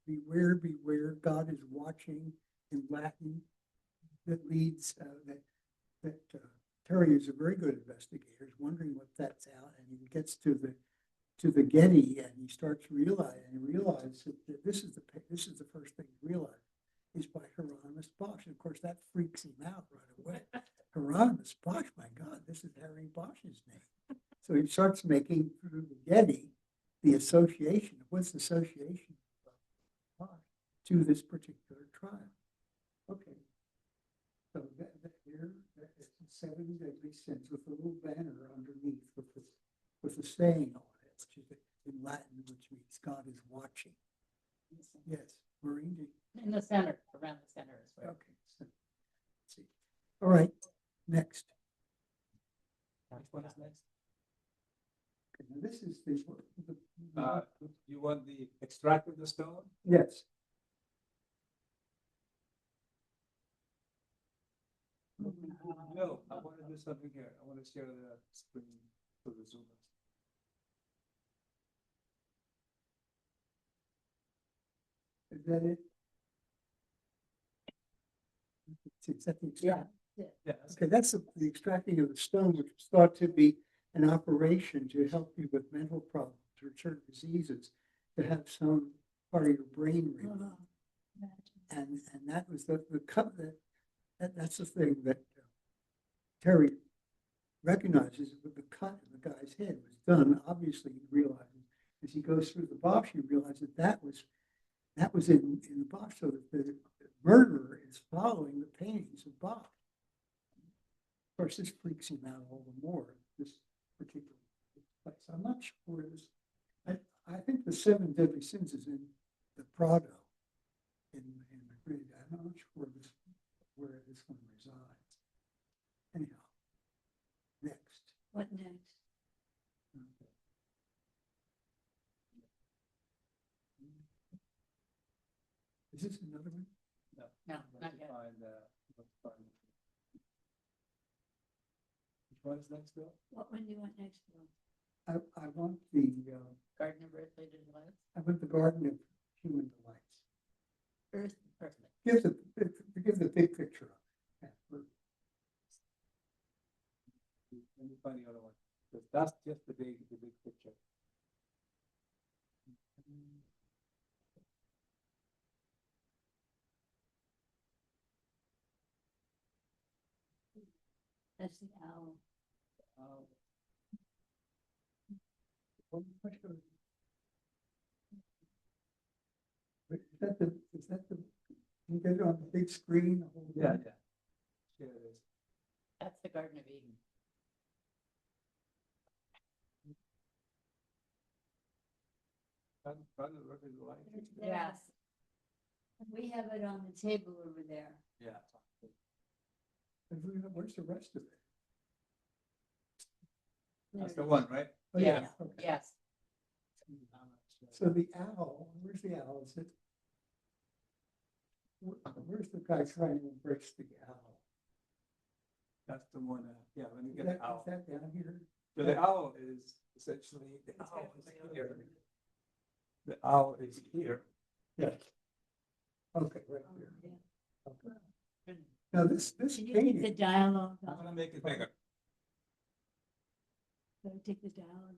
beware, beware, God is watching in Latin, that leads that Terry is a very good investigator, is wondering what that's out, and he gets to the Getty, and he starts realize that this is the first thing he realized is by Hieronymus Bosch. And of course, that freaks him out right away. Hieronymus Bosch, my God, this is Harry Bosch's name. So he starts making through the Getty the association. What's the association of Bosch to this particular trial? Okay. So here is the Seven Deadly Sins with a little banner underneath with the saying on it, which is in Latin, which means God is watching. Yes, Maureen. In the center, around the center as well. Okay. So, let's see. All right. Next. Which one is next? Okay, now this is the You want the extract of the stone? yes. No, I want to do something here. I want to share the screen to the Zoomers. that it? Is that the extract? Yeah. Okay, that's the extracting of the stone, which was thought to be an operation to help you with mental problems or certain diseases, to have some part of your brain removed. And that was the cut that's the thing that Terry recognizes that the cut in the guy's head was done. Obviously, he realizes as he goes through the Bosch, he realizes that was in the Bosch, so that the murderer is following the paintings of Bosch. Of course, this freaks him out all the more. This particular place. I'm not sure this. I think the Seven Deadly Sins is in the Prado in Madrid. I'm not sure where this one resides. Anyhow, next. What next? Okay. Is this another one? No, No, let's not yet. find- Which one is next, Bill? What one do you want next, Bill? I want the Garden of Earthly Delights? I want the Garden of Human Delights. Earthly. Give the big picture of it. Let me find the other one. Because that's just the big picture. That's the owl. Is that the, you get it on the big screen? the whole Yeah, thing? yeah. Here it is. That's the Garden of Eden. Garden of Earthly Delights. Yes. We have it on the table over there. Yeah. Where's the rest of it? That's the one, right? Oh, yeah. Yeah. Okay. Yes. So the owl, where's the owl? Is it? Where's the guy trying to embrace the owl? That's the one. Yeah, let me Is get that, the owl. is that down here? So the owl is essentially the owl is here. The owl is here. Yes. Okay, right here. Yeah. Okay. Now this Can you take painting. the dialogue I'm off? gonna make it bigger. So take the dialogue.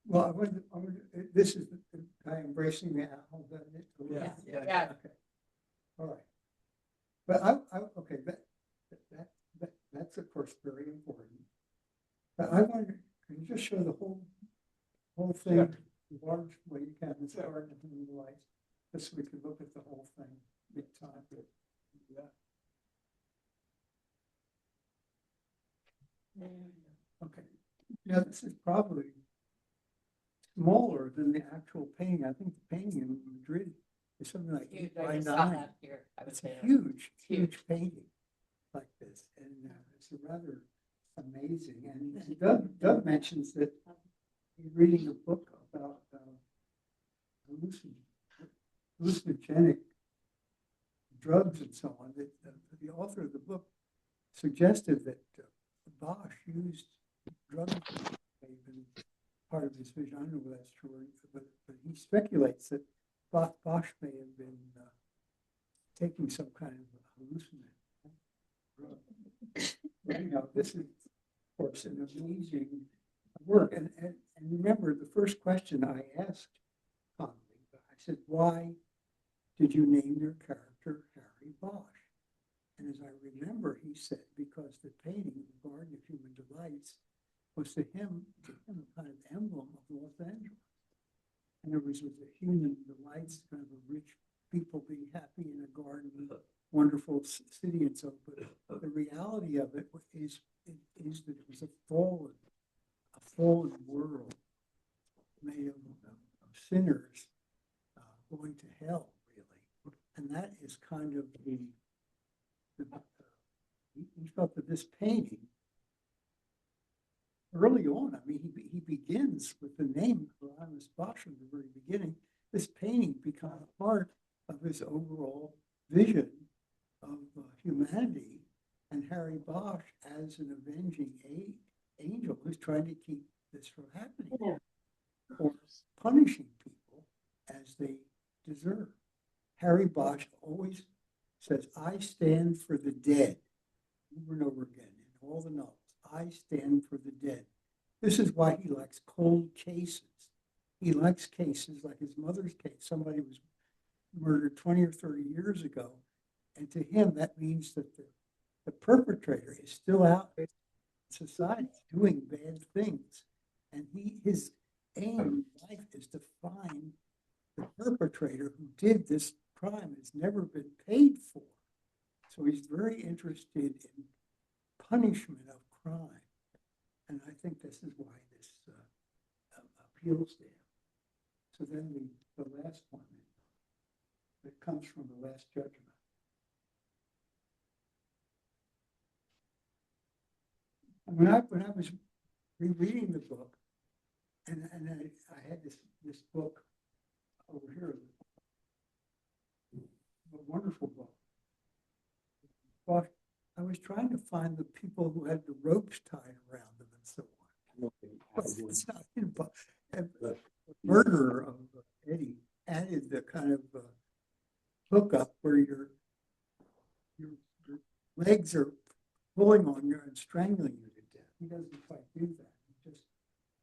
Well, this is the guy embracing the owl, isn't it? Yeah, yeah. Yeah. Okay. All right. But okay, that's of course very important. But I wonder, can you just show the whole thing, Sure. large way you can, this Sure. Garden of Human Delights, just so we can look at the whole thing big time. Yeah. Okay. Now this is probably smaller than the actual painting. I think the painting in Madrid is something like Huge. 8 I by just saw 9. that here. I was It's there. a huge Huge. painting like this, and it's rather amazing. And Doug mentions that he's reading a book about hallucinogenic drugs and so on. That the author of the book suggested that Bosch used drugs in part of his vision. I don't know whether that's true, but he speculates that Bosch may have been taking some kind of hallucinant drug. But anyhow, this is, of course, an amazing work. And remember, the first question I asked Connelly, I said, why did you name your character Harry Bosch? And as I remember, he said, because the painting of the Garden of Human Delights was to him a kind of emblem of Los Angeles. And it was the human delights, kind of a rich people being happy in a garden, wonderful city and so. But the reality of it is that it was a fallen world made of sinners going to hell, really. And that is kind of he felt that this painting, early on, I mean, he begins with the name of Emeritus Bosch from the very beginning. This painting becomes part of his overall vision of humanity, and Harry Bosch as an avenging angel who's trying to keep this from happening, or punishing people as they deserve. Harry Bosch always says, "I stand for the dead," over and over again in all the novels. I stand for the dead. This is why he likes cold cases. He likes cases like his mother's case. Somebody was murdered 20 or 30 years ago. And to him, that means that the perpetrator is still out in society doing bad things. And his aim in life is to find the perpetrator who did this crime has never been paid for. So he's very interested in punishment of crime. And I think this is why this appeals to him. So then the last one that comes from the Last Judgment. When I was rereading the book, and I had this book over here, a wonderful book. But I was trying to find the people who had the ropes tied around them and so on. But it's not in the book. And the murderer of Eddie added the kind of hookup where your legs are pulling on you and strangling you to death. He doesn't quite do that.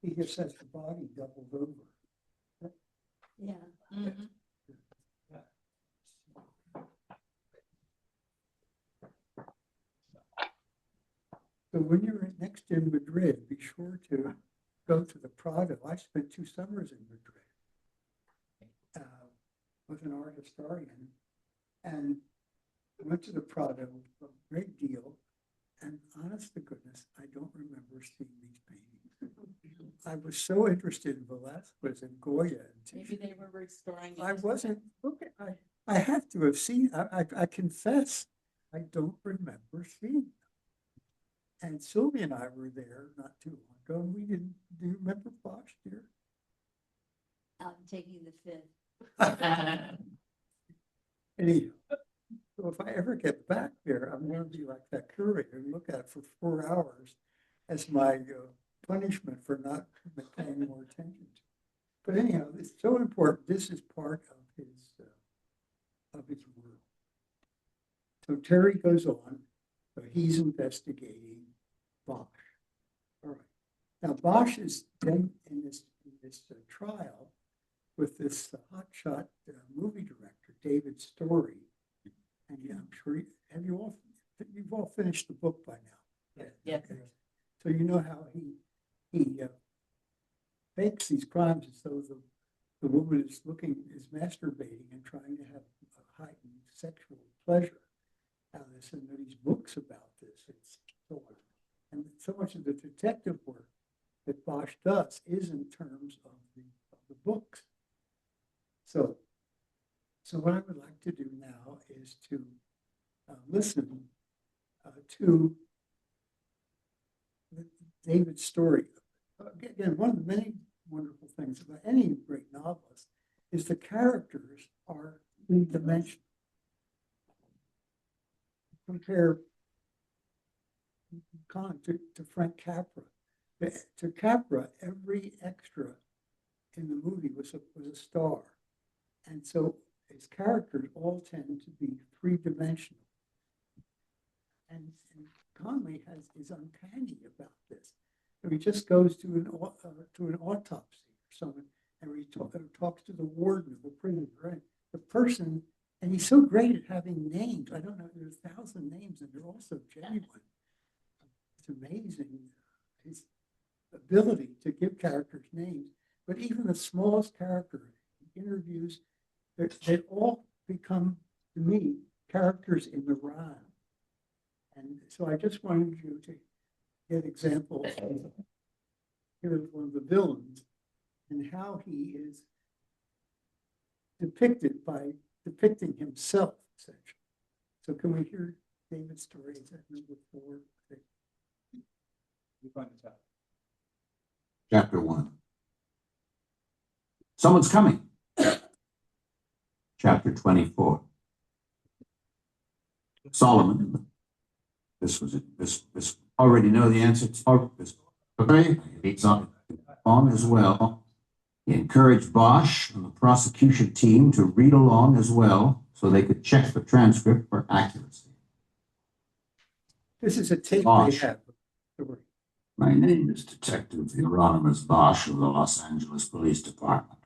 He just has the body doubled over. Yeah. Mm-hmm. So when you're next in Madrid, be sure to go to the Prado. I spent 2 summers in Madrid with an art historian, and went to the Prado a great deal. And honest to goodness, I don't remember seeing these paintings. I was so interested in Velázquez and Goya. And Maybe they were restoring. I wasn't. Okay, I have to have seen. I confess, I don't remember seeing them. And Sylvia and I were there not too long ago, and we didn't. Do you remember Bosch, dear? I'm taking the fifth. Anyhow, so if I ever get back there, I'm going to be like that curator and look at it for 4 hours as my punishment for not paying more attention to. But anyhow, it's so important. This is part of his world. So Terry goes on. So he's investigating Bosch. All right. Now Bosch is then in this trial with this hotshot movie director, David Story. And yeah, I'm sure you've all finished the book by now. Yeah. Okay. So you know how he fakes these crimes as though the woman is masturbating and trying to have a heightened sexual pleasure out of this, and these books about this. It's so on. And so much of the detective work that Bosch does is in terms of the books. So what I would like to do now is to listen to David's story. Again, one of the many wonderful things about any great novelist is the characters are three-dimensional. Compare to Frank Capra. To Capra, every extra in the movie was a star. And so his characters all tend to be three-dimensional. And Connelly is uncanny about this. So he just goes to an autopsy or someone, and he talks to the warden of the prison, right? The person, and he's so great at having names. I don't know, there's 1,000 names, and they're all so genuine. It's amazing, his ability to give characters names. But even the smallest character interviews, they all become, to me, characters in the rhyme. And so I just wanted you to get examples. Here's one of the villains and how he is depicted by depicting himself, essentially. So can we hear David's story? Is that number 4? You find it out. Chapter 1. Someone's coming. Chapter 24. Solomon. This already know the answer to this. Okay, it's on as well. He encouraged Bosch and the prosecution team to read along as well so they could check the transcript for accuracy. This is a tape Bosch. they have. Story. My name is Detective Emeritus Bosch of the Los Angeles Police Department.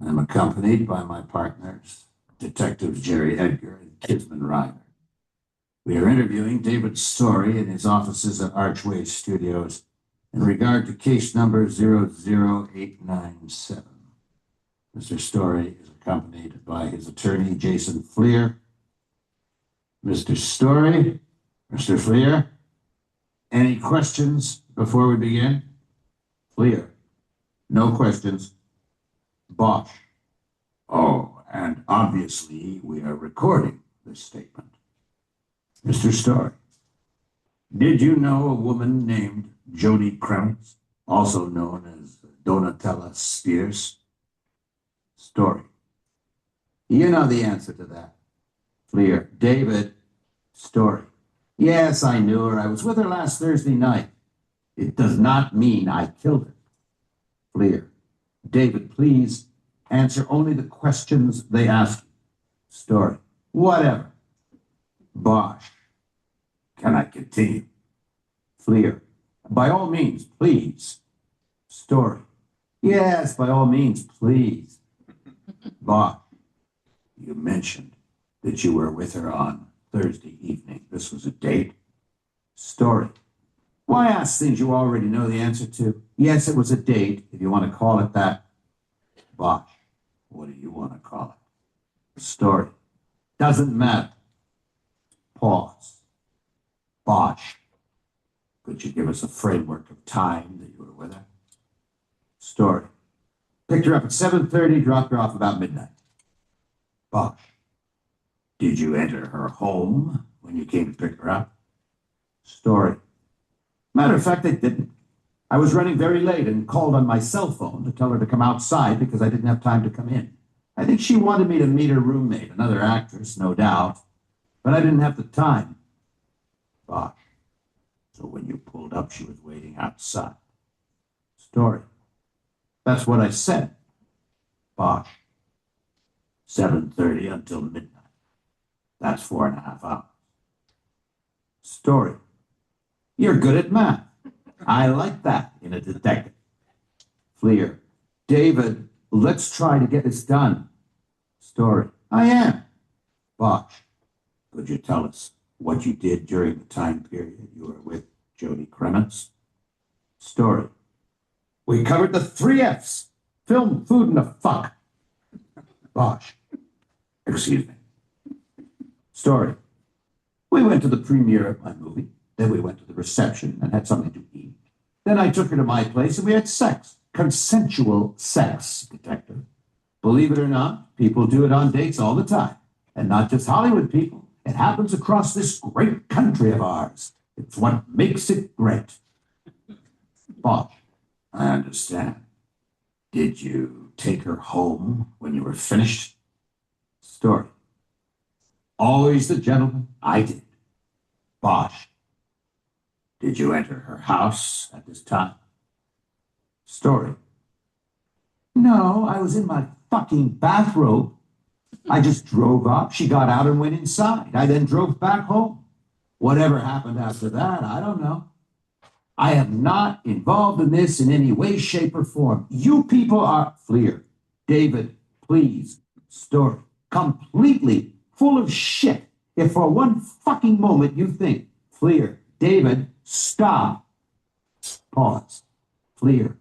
I'm accompanied by my partners, Detectives Jerry Edgar and Kidman Ryder. We are interviewing David Story in his offices at Archway Studios in regard to case number 00897. Mr. Story is accompanied by his attorney, Jason Fleer. Mr. Story, Mr. Fleer, any questions before we begin? Fleer, no questions. Bosch, oh, and obviously we are recording this statement. Mr. Story, did you know a woman named Jody Kremers, also known as Donatella Spears? Story, you know the answer to that. Fleer, David. Story, yes, I knew her. I was with her last Thursday night. It does not mean I killed her. Fleer, David, please answer only the questions they ask you. Story, whatever. Bosch, can I continue? Fleer, by all means, please. Story, yes, by all means, please. Bosch, you mentioned that you were with her on Thursday evening. This was a date? Story, why ask things you already know the answer to? Yes, it was a date, if you want to call it that. Bosch, what do you want to call it? Story, doesn't matter. Pause. Bosch, could you give us a framework of time that you were with her? Story, picked her up at 7:30, dropped her off about midnight. Bosch, did you enter her home when you came to pick her up? Story, matter of fact, I didn't. I was running very late and called on my cell phone to tell her to come outside because I didn't have time to come in. I think she wanted me to meet her roommate, another actress, no doubt, but I didn't have the time. Bosch, so when you pulled up, she was waiting outside. Story, that's what I said. Bosch, 7:30 until midnight. That's 4.5 hours. Story, you're good at math. I like that in a detective. Fleer, David, let's try to get this done. Story, I am. Bosch, could you tell us what you did during the time period you were with Jody Kremers? Story, we covered the 3 F's. Film, food, and a fuck. Bosch, excuse me. Story, we went to the premiere of my movie. Then we went to the reception and had something to eat. Then I took her to my place and we had sex. Consensual sex, detective. Believe it or not, people do it on dates all the time. And not just Hollywood people. It happens across this great country of ours. It's what makes it great. Bosch, I understand. Did you take her home when you were finished? Story, always the gentleman. I did. Bosch, did you enter her house at this time? Story, no, I was in my fucking bathrobe. I just drove up. She got out and went inside. I then drove back home. Whatever happened after that, I don't know. I am not involved in this in any way, shape, or form. You people are Fleer. David, please. Story, completely full of shit. If for one fucking moment you think, Fleer, David, stop. Pause. Fleer,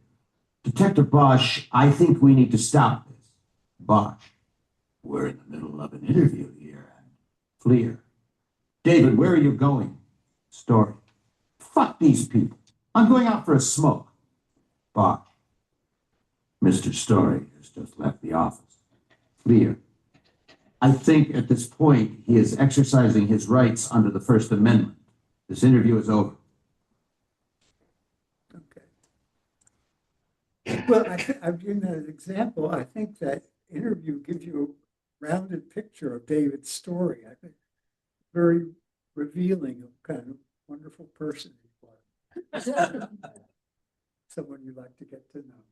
Detective Bosch, I think we need to stop this. Bosch, we're in the middle of an interview here. Fleer, David, where are you going? Story, fuck these people. I'm going out for a smoke. Bosch, Mr. Story has just left the office. clear. I think at this point he is exercising his rights under the First Amendment. This interview is over. Okay. Well, I've given that as an example. I think that interview gives you a rounded picture of David's story. I think very revealing of kind of wonderful person he was. Someone you'd like to get to know.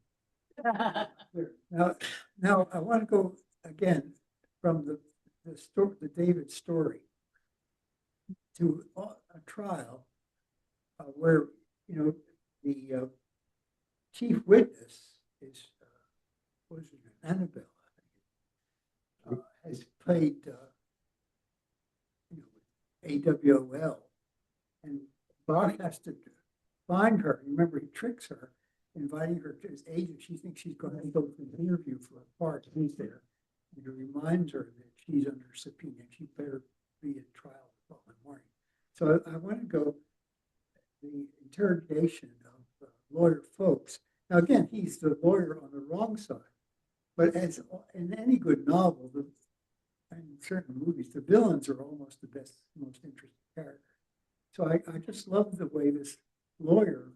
Now I want to go again from the story, the David story, to a trial where the chief witness is what is it, Annabelle, I think, has played AWOL, and Bosch has to find her. Remember, he tricks her, inviting her to his agent. She thinks she's going to go for an interview for a part. He's there, and he reminds her that she's under subpoena and she better be at trial the following morning. So I want to go the interrogation of lawyer folks. Now, again, he's the lawyer on the wrong side, but as in any good novel, and certain movies, the villains are almost the best, most interesting characters. So I just love the way this lawyer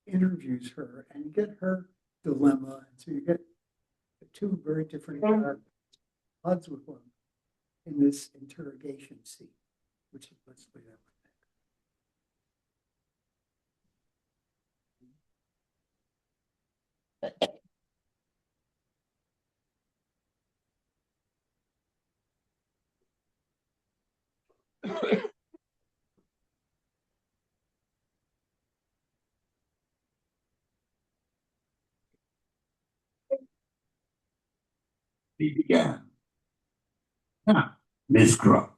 interviews her, and you get her dilemma, and so you get two very different characters, odds with one, in this interrogation scene, which is, let's play that one. He began. Now, Miss Crow,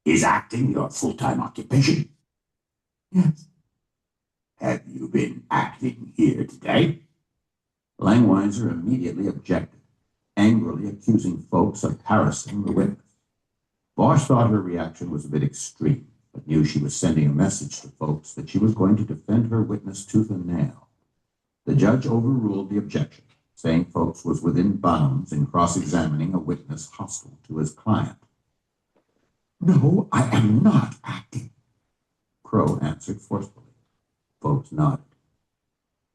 is acting your full-time occupation? Yes. Have you been acting here today? Langweiser immediately objected, angrily accusing folks of harassing the witness. Bosch thought her reaction was a bit extreme, but knew she was sending a message to folks that she was going to defend her witness tooth and nail. The judge overruled the objection, saying folks was within bounds in cross-examining a witness hostile to his client. No, I am not acting, Crow answered forcefully. Folks nodded.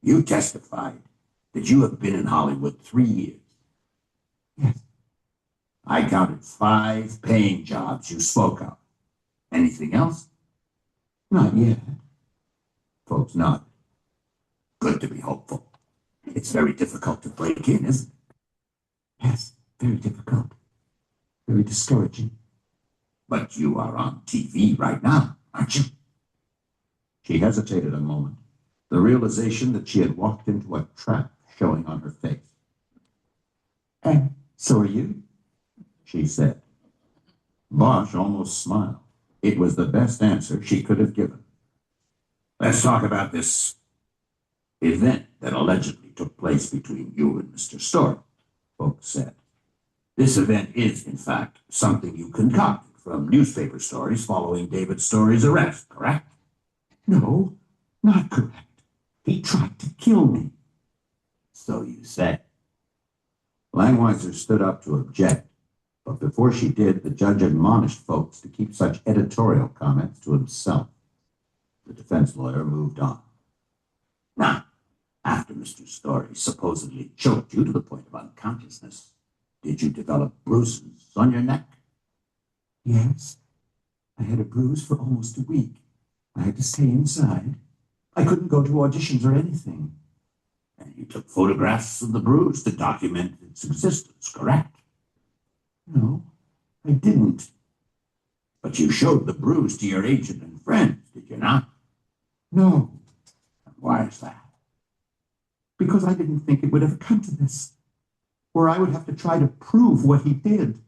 You testified that you have been in Hollywood 3 years. Yes. I counted 5 paying jobs you spoke of. Anything else? Not yet. Folks nodded. Good to be hopeful. It's very difficult to break in, isn't it? Yes, very difficult. Very discouraging. But you are on TV right now, aren't you? She hesitated a moment, the realization that she had walked into a trap showing on her face. And so are you, she said. Bosch almost smiled. It was the best answer she could have given. Let's talk about this event that allegedly took place between you and Mr. Story, folks said. This event is, in fact, something you concocted from newspaper stories following David Story's arrest, correct? No, not correct. He tried to kill me. So you say. Langweiser stood up to object, but before she did, the judge admonished folks to keep such editorial comments to himself. The defense lawyer moved on. Now, after Mr. Story supposedly choked you to the point of unconsciousness, did you develop bruises on your neck? Yes. I had a bruise for almost a week. I had to stay inside. I couldn't go to auditions or anything. And you took photographs of the bruise to document its existence, correct? No, I didn't. But you showed the bruise to your agent and friends, did you not? No. And why is that? Because I didn't think it would ever come to this, where I would have to try to prove what he did.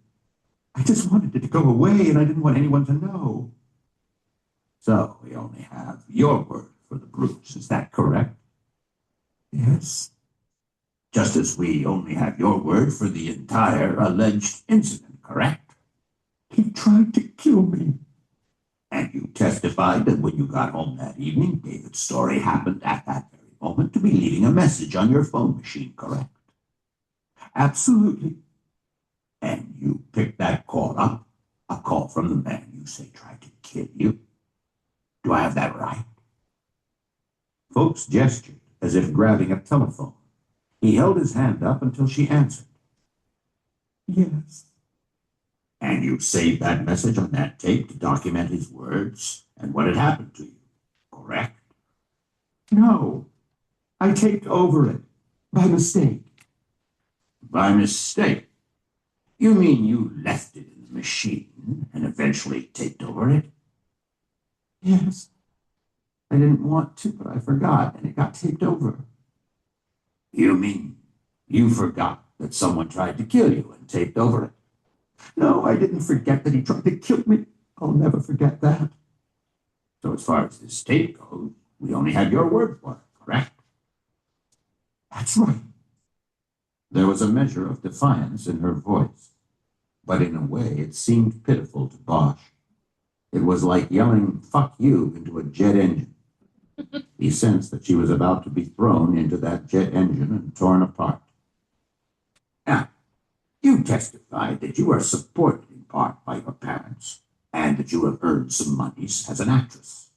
I just wanted it to go away, and I didn't want anyone to know. So we only have your word for the bruise, is that correct? Yes. Just as we only have your word for the entire alleged incident, correct? He tried to kill me. And you testified that when you got home that evening, David's Story happened at that very moment to be leaving a message on your phone machine, correct? Absolutely. And you picked that call up? A call from the man you say tried to kill you? Do I have that right? Folks gestured as if grabbing a telephone. He held his hand up until she answered. Yes. And you saved that message on that tape to document his words and what had happened to you, correct? No. I taped over it. By mistake. By mistake? You mean you left it in the machine and eventually taped over it? Yes. I didn't want to, but I forgot, and it got taped over. You mean you forgot that someone tried to kill you and taped over it? No, I didn't forget that he tried to kill me. I'll never forget that. So as far as this tape goes, we only had your word for it, correct? That's right. There was a measure of defiance in her voice, but in a way it seemed pitiful to Bosch. It was like yelling, "Fuck you," into a jet engine. He sensed that she was about to be thrown into that jet engine and torn apart. Now, you testified that you are supported in part by your parents, and that you have earned some monies as an actress.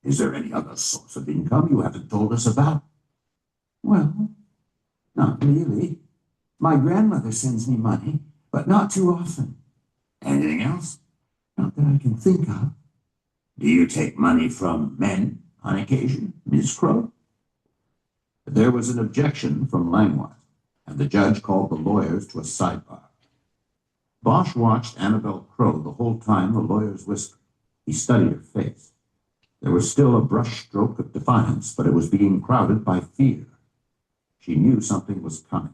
Is there any other source of income you haven't told us about? Well, not really. My grandmother sends me money, but not too often. Anything else? Not that I can think of. Do you take money from men on occasion, Miss Crow? There was an objection from Langlois, and the judge called the lawyers to a sidebar. Bosch watched Annabel Crow the whole time the lawyers whispered. He studied her face. There was still a brushstroke of defiance, but it was being crowded by fear. She knew something was coming.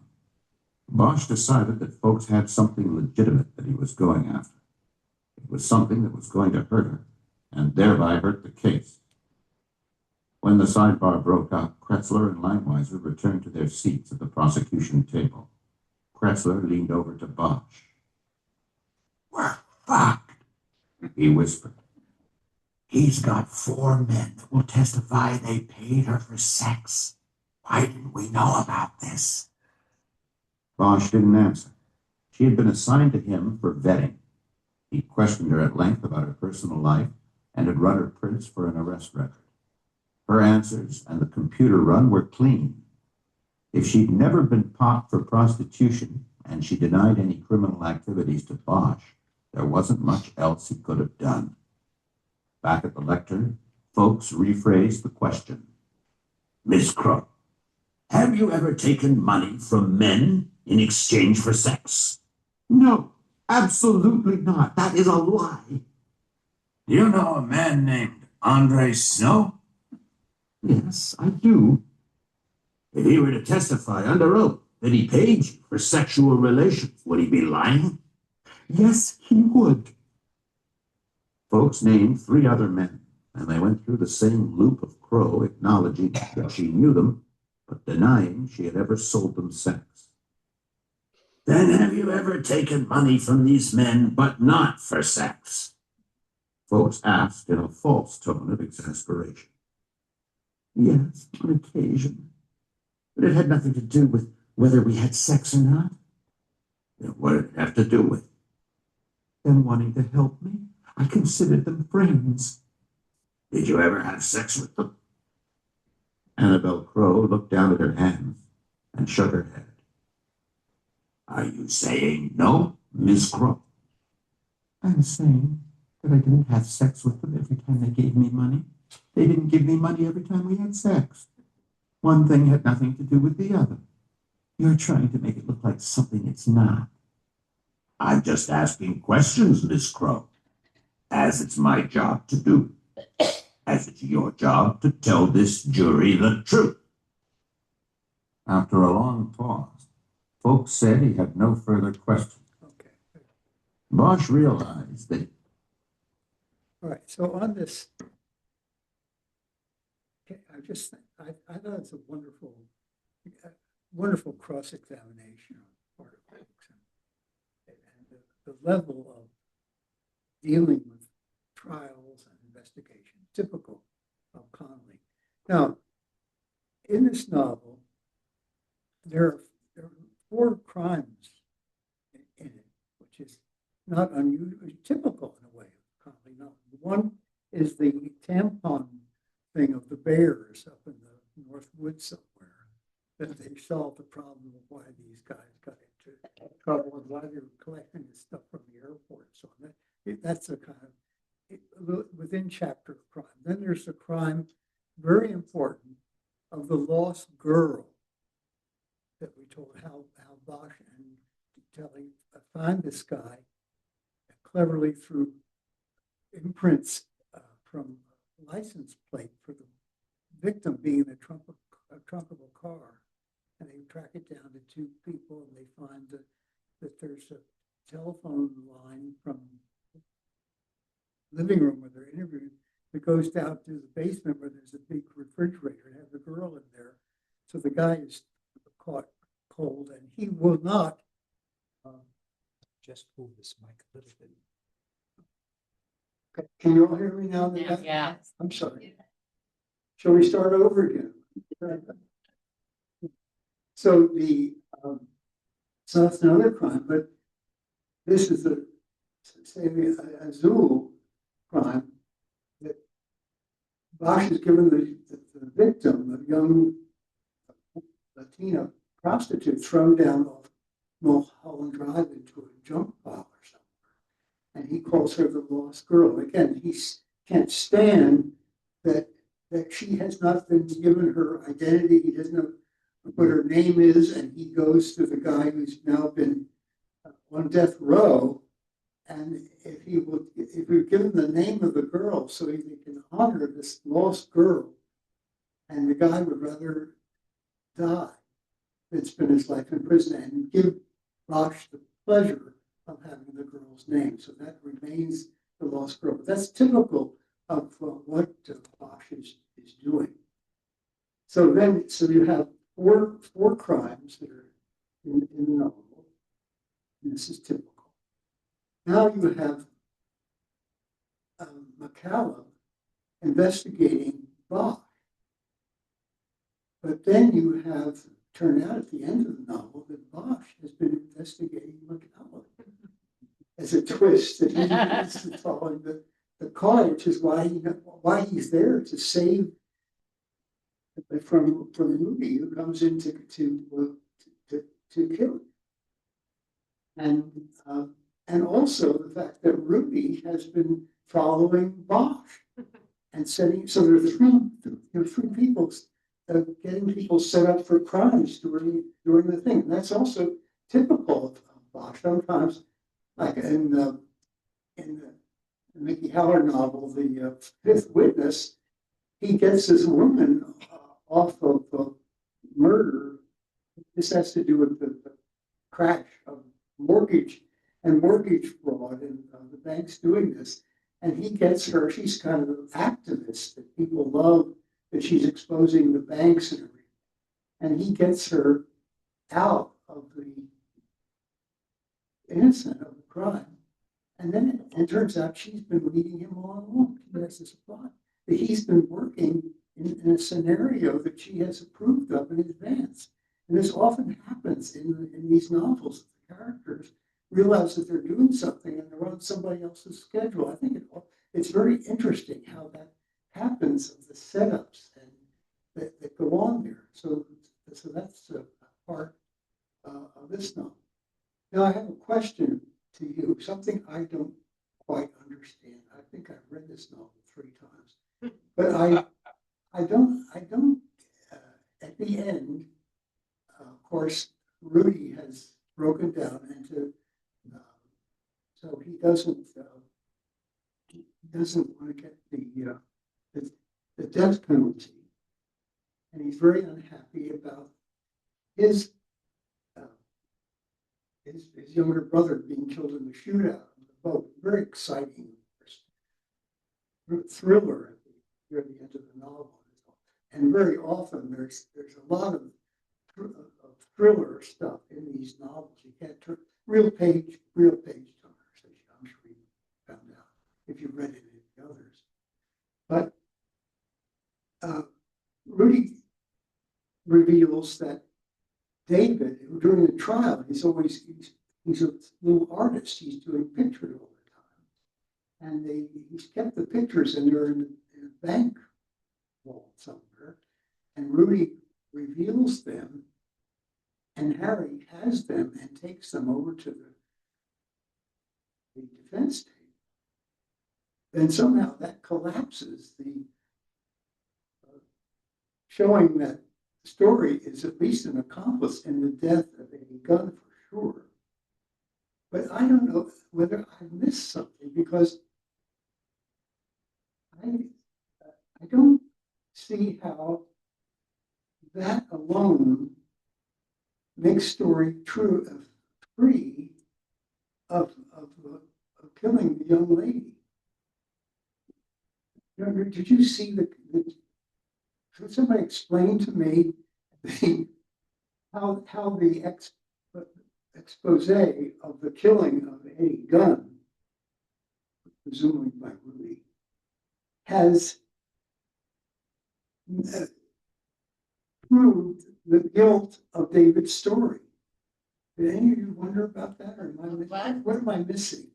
Bosch decided that folks had something legitimate that he was going after. It was something that was going to hurt her, and thereby hurt the case. When the sidebar broke up, Kretzler and Langweiser returned to their seats at the prosecution table. Kretzler leaned over to Bosch. "We're fucked," he whispered. "He's got 4 men that will testify they paid her for sex. Why didn't we know about this?" Bosch didn't answer. She had been assigned to him for vetting. He questioned her at length about her personal life and had run her prints for an arrest record. Her answers and the computer run were clean. If she'd never been popped for prostitution and she denied any criminal activities to Bosch, there wasn't much else he could have done. Back at the lectern, folks rephrased the question. "Miss Crow, have you ever taken money from men in exchange for sex?" "No, absolutely not. That is a lie." "Do you know a man named Andre Snow?" "Yes, I do." "If he were to testify under oath that he paid you for sexual relations, would he be lying?" "Yes, he would." Folks named 3 other men, and they went through the same loop of Crow acknowledging that she knew them, but denying she had ever sold them sex. "Then have you ever taken money from these men, but not for sex?" Folks asked in a false tone of exasperation. "Yes, on occasion. But it had nothing to do with whether we had sex or not." "Then what did it have to do with?" "Them wanting to help me. I considered them friends." "Did you ever have sex with them?" Annabel Crow looked down at her hands and shook her head. "Are you saying no, Miss Crow?" "I'm saying that I didn't have sex with them every time they gave me money. They didn't give me money every time we had sex. One thing had nothing to do with the other. You're trying to make it look like something it's not." "I'm just asking questions, Miss Crow, as it's my job to do. As it's your job to tell this jury the truth." After a long pause, folks said he had no further questions. Okay. Bosch realized that. All right, so on this, okay, I thought it's a wonderful cross-examination on the part of folks. And the level of dealing with trials and investigation, typical of Connelly. Now, in this novel, there are 4 crimes in it, not unusual, typical in a way of comedy novel. One is the tampon thing of the bears up in the North Woods somewhere, that they solved the problem of why these guys got into trouble and why they were collecting this stuff from the airport. So that's a kind of within chapter of crime. Then there's the crime, very important, of the lost girl that we told how Bosch and telling find this guy cleverly through imprints from license plate for the victim being in the trunk of a car, and they track it down to two people, and they find that there's a telephone line from the living room where they're interviewed that goes down to the basement where there's a big refrigerator and have the girl in there. So the guy is caught cold, and he will not. Just move this mic a little bit. Can you all hear me now? Yeah. I'm sorry. Shall we start over again? So so that's another crime, but this is a Azul crime that Bosch has given the victim, a young Latina prostitute, thrown down off Mulholland Drive into a junk pile or something. And he calls her the lost girl. Again, he can't stand that she has not been given her identity. He doesn't know what her name is, and he goes to the guy who's now been on death row. And if we give him the name of the girl so he can honor this lost girl, and the guy would rather die than spend his life in prison, and give Bosch the pleasure of having the girl's name. So that remains the lost girl. But that's typical of what Bosch is doing. So you have four crimes that are in the novel. And this is typical. Now you have McCallum investigating Bosch. But then you have turned out at the end of the novel that Bosch has been investigating McCallum as a twist that he's following the car, which is why he's there to save from Ruby, who comes in to kill him. And also the fact that Ruby has been following Bosch and setting. So there are three people getting people set up for crimes during the thing. And that's also typical of Bosch. Sometimes, like in the Mickey Haller novel, The Fifth Witness, he gets this woman off of murder. This has to do with the crash of mortgage fraud, and the bank's doing this. And he gets her, she's kind of an activist that people love, that she's exposing the banks and everything. And he gets her out of the innocent of the crime. And then it turns out she's been leading him all along. She has this plot that he's been working in a scenario that she has approved of in advance. And this often happens in these novels. The characters realize that they're doing something and they're on somebody else's schedule. I think it's very interesting how that happens, of the setups and that go on there. So that's a part of this novel. Now I have a question to you, something I don't quite understand. I think I've read this novel 3 times, but I don't. At the end, of course, Rudy has broken down into. So he doesn't want to get the death penalty, and he's very unhappy about his younger brother being killed in the shootout on the boat. Very exciting thriller near the end of the novel, and very often there's a lot of thriller stuff in these novels. You can't turn real page conversation. I'm sure you found out if you read any of the others. But Rudy reveals that David, during the trial, he's he's a little artist. He's doing pictures all the time. And he's kept the pictures and they're in a bank vault somewhere. And Rudy reveals them. And Harry has them and takes them over to the defense team. Then somehow that collapses showing that the story is at least an accomplice in the death of a gun for sure. But I don't know whether I missed something because I don't see how that alone makes story free of killing the young lady. Did you see could somebody explain to me how the expose of the killing of a gun, presumably by Rudy, has proved the guilt of David's story? Did any of you wonder about that, or what am I missing?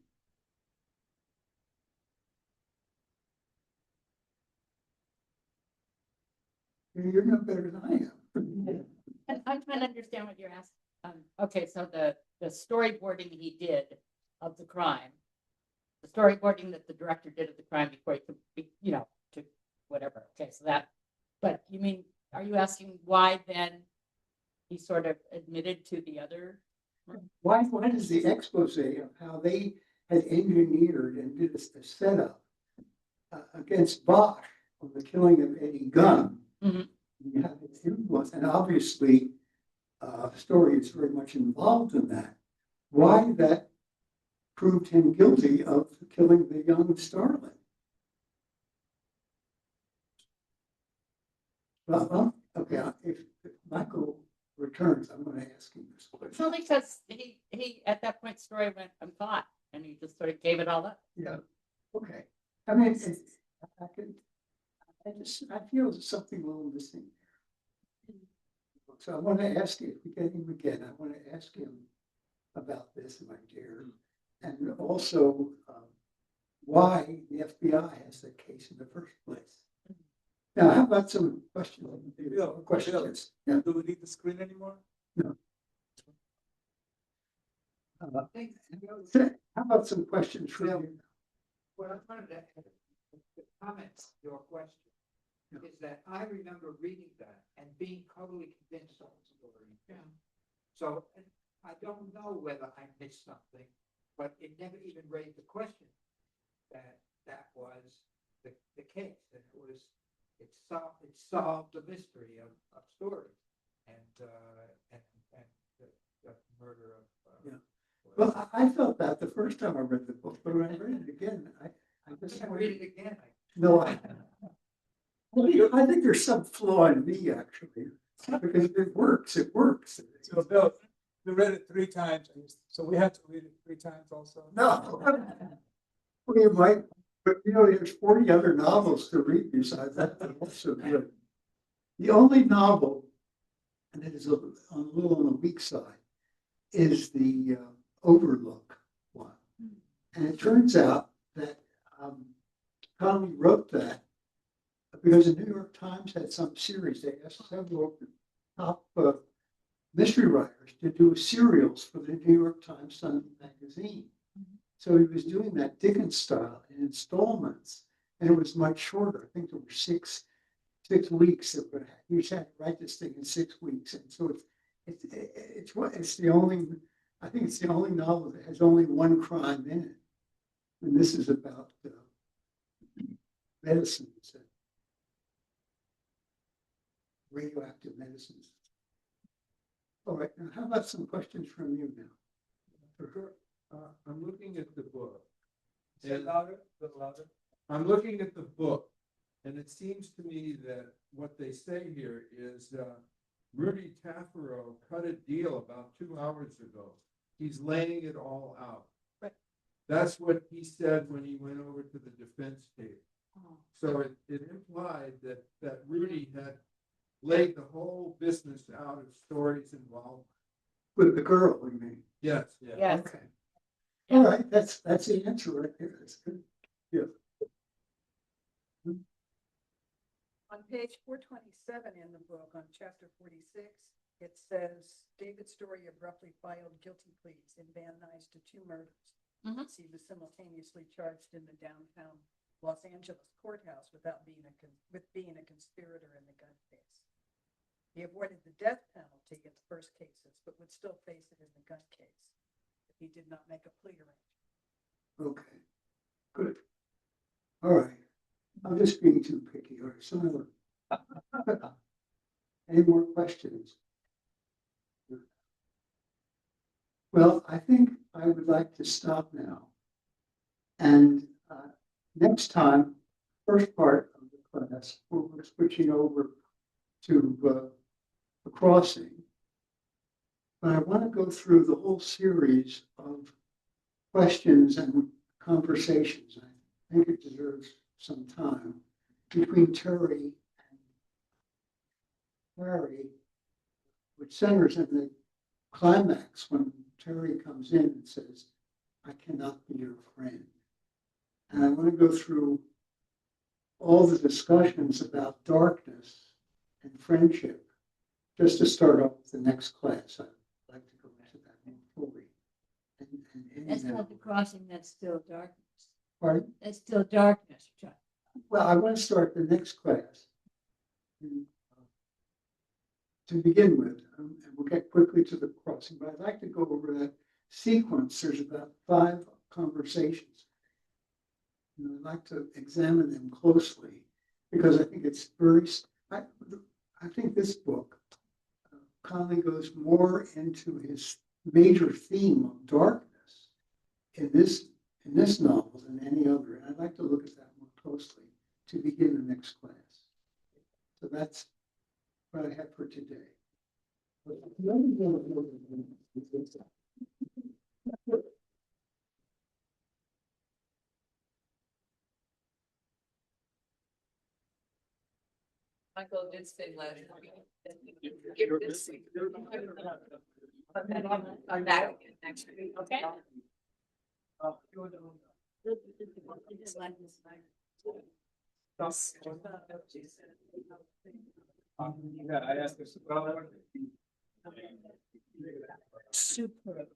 You're no better than I am. I'm trying to understand what you're asking. Okay, so the storyboarding he did of the crime, the storyboarding that the director did of the crime before he could, to whatever. Okay, so that, but you mean, are you asking why then he sort of admitted to the other? Why does the expose of how they had engineered and did a setup against Bosch on the killing of Eddie Gunn? Mm-hmm. You have its influence, and obviously, the story is very much involved in that. Why that proved him guilty of killing the young starlet? Well, okay, if Michael returns, I'm going to ask him this question. Well, because he at that point story went uncaught, and he just sort of gave it all up. Yeah. Okay. I mean, I feel there's something a little missing there. So I want to ask you, if we get him again, I want to ask him about this, my dear, and also why the FBI has the case in the first place. Now, how about some questions? Questions. Yeah. Do we need the screen anymore? No. How about some questions from you? What I'm trying to comment your question is that I remember reading that and being totally convinced of the story. Yeah. So I don't know whether I missed something, but it never even raised the question that was the case, that it solved the mystery of story and the murder of. Yeah. Well, I felt that the first time I read the book, but when I read it again, I just read it again. No, I think there's some flaw in me actually, because it works. It works. So Bill, we read it 3 times, so we have to read it 3 times also. No, well, you might, but there's 40 other novels to read besides that. Also good. The only novel, and it is a little on the weak side, is the Overlook one, and it turns out that Connelly wrote that because the New York Times had some series. They asked several top mystery writers to do serials for the New York Times Sun magazine. So he was doing that Dickens style in installments, and it was much shorter. I think there were 6 weeks. You had to write this thing in 6 weeks, and so it's the only. I think it's the only novel that has only one crime in it, and this is about medicines, and radioactive medicines. All right, now how about some questions from you now? I'm looking at the book. Say it louder, a little louder. I'm looking at the book, and it seems to me that what they say here is Rudy Taffero cut a deal about 2 hours ago. He's laying it all out. Right. That's what he said when he went over to the defense table. Oh. So it implied that Rudy had laid the whole business out of stories involved. With the girl, you mean? Yes. Yes. Okay. All right, that's the answer right there. That's good. On page 427 in the book, on chapter 46, it says, David's story abruptly filed guilty pleas in Van Nuys to 2 murders. Mhm. He was simultaneously charged in the downtown Los Angeles courthouse without being being a conspirator in the gun case. He avoided the death penalty in the first cases, but would still face it in the gun case if he did not make a plea arrangement. Okay, good. All right. I'm just being too picky. All right, some other. Any more questions? Well, I think I would like to stop now. And next time, first part of the class, we're switching over to the crossing. But I want to go through the whole series of questions and conversations. I think it deserves some time between Terry and Harry, which centers in the climax when Terry comes in and says, I cannot be your friend. And I want to go through all the discussions about darkness and friendship, just to start off the next class. I'd like to go into that more fully. That's not the crossing, that's still darkness. Pardon? That's still darkness, Chuck. Well, I want to start the next class. To begin with, and we'll get quickly to the crossing, but I'd like to go over that sequence. There's about 5 conversations. And I'd like to examine them closely because I think it's I think this book, Connelly goes more into his major theme of darkness in this novel than any other. And I'd like to look at that more closely to begin the next class. So that's what I have for today. Michael did say last week. I'm back next week. Okay. Yeah, I asked this. Super.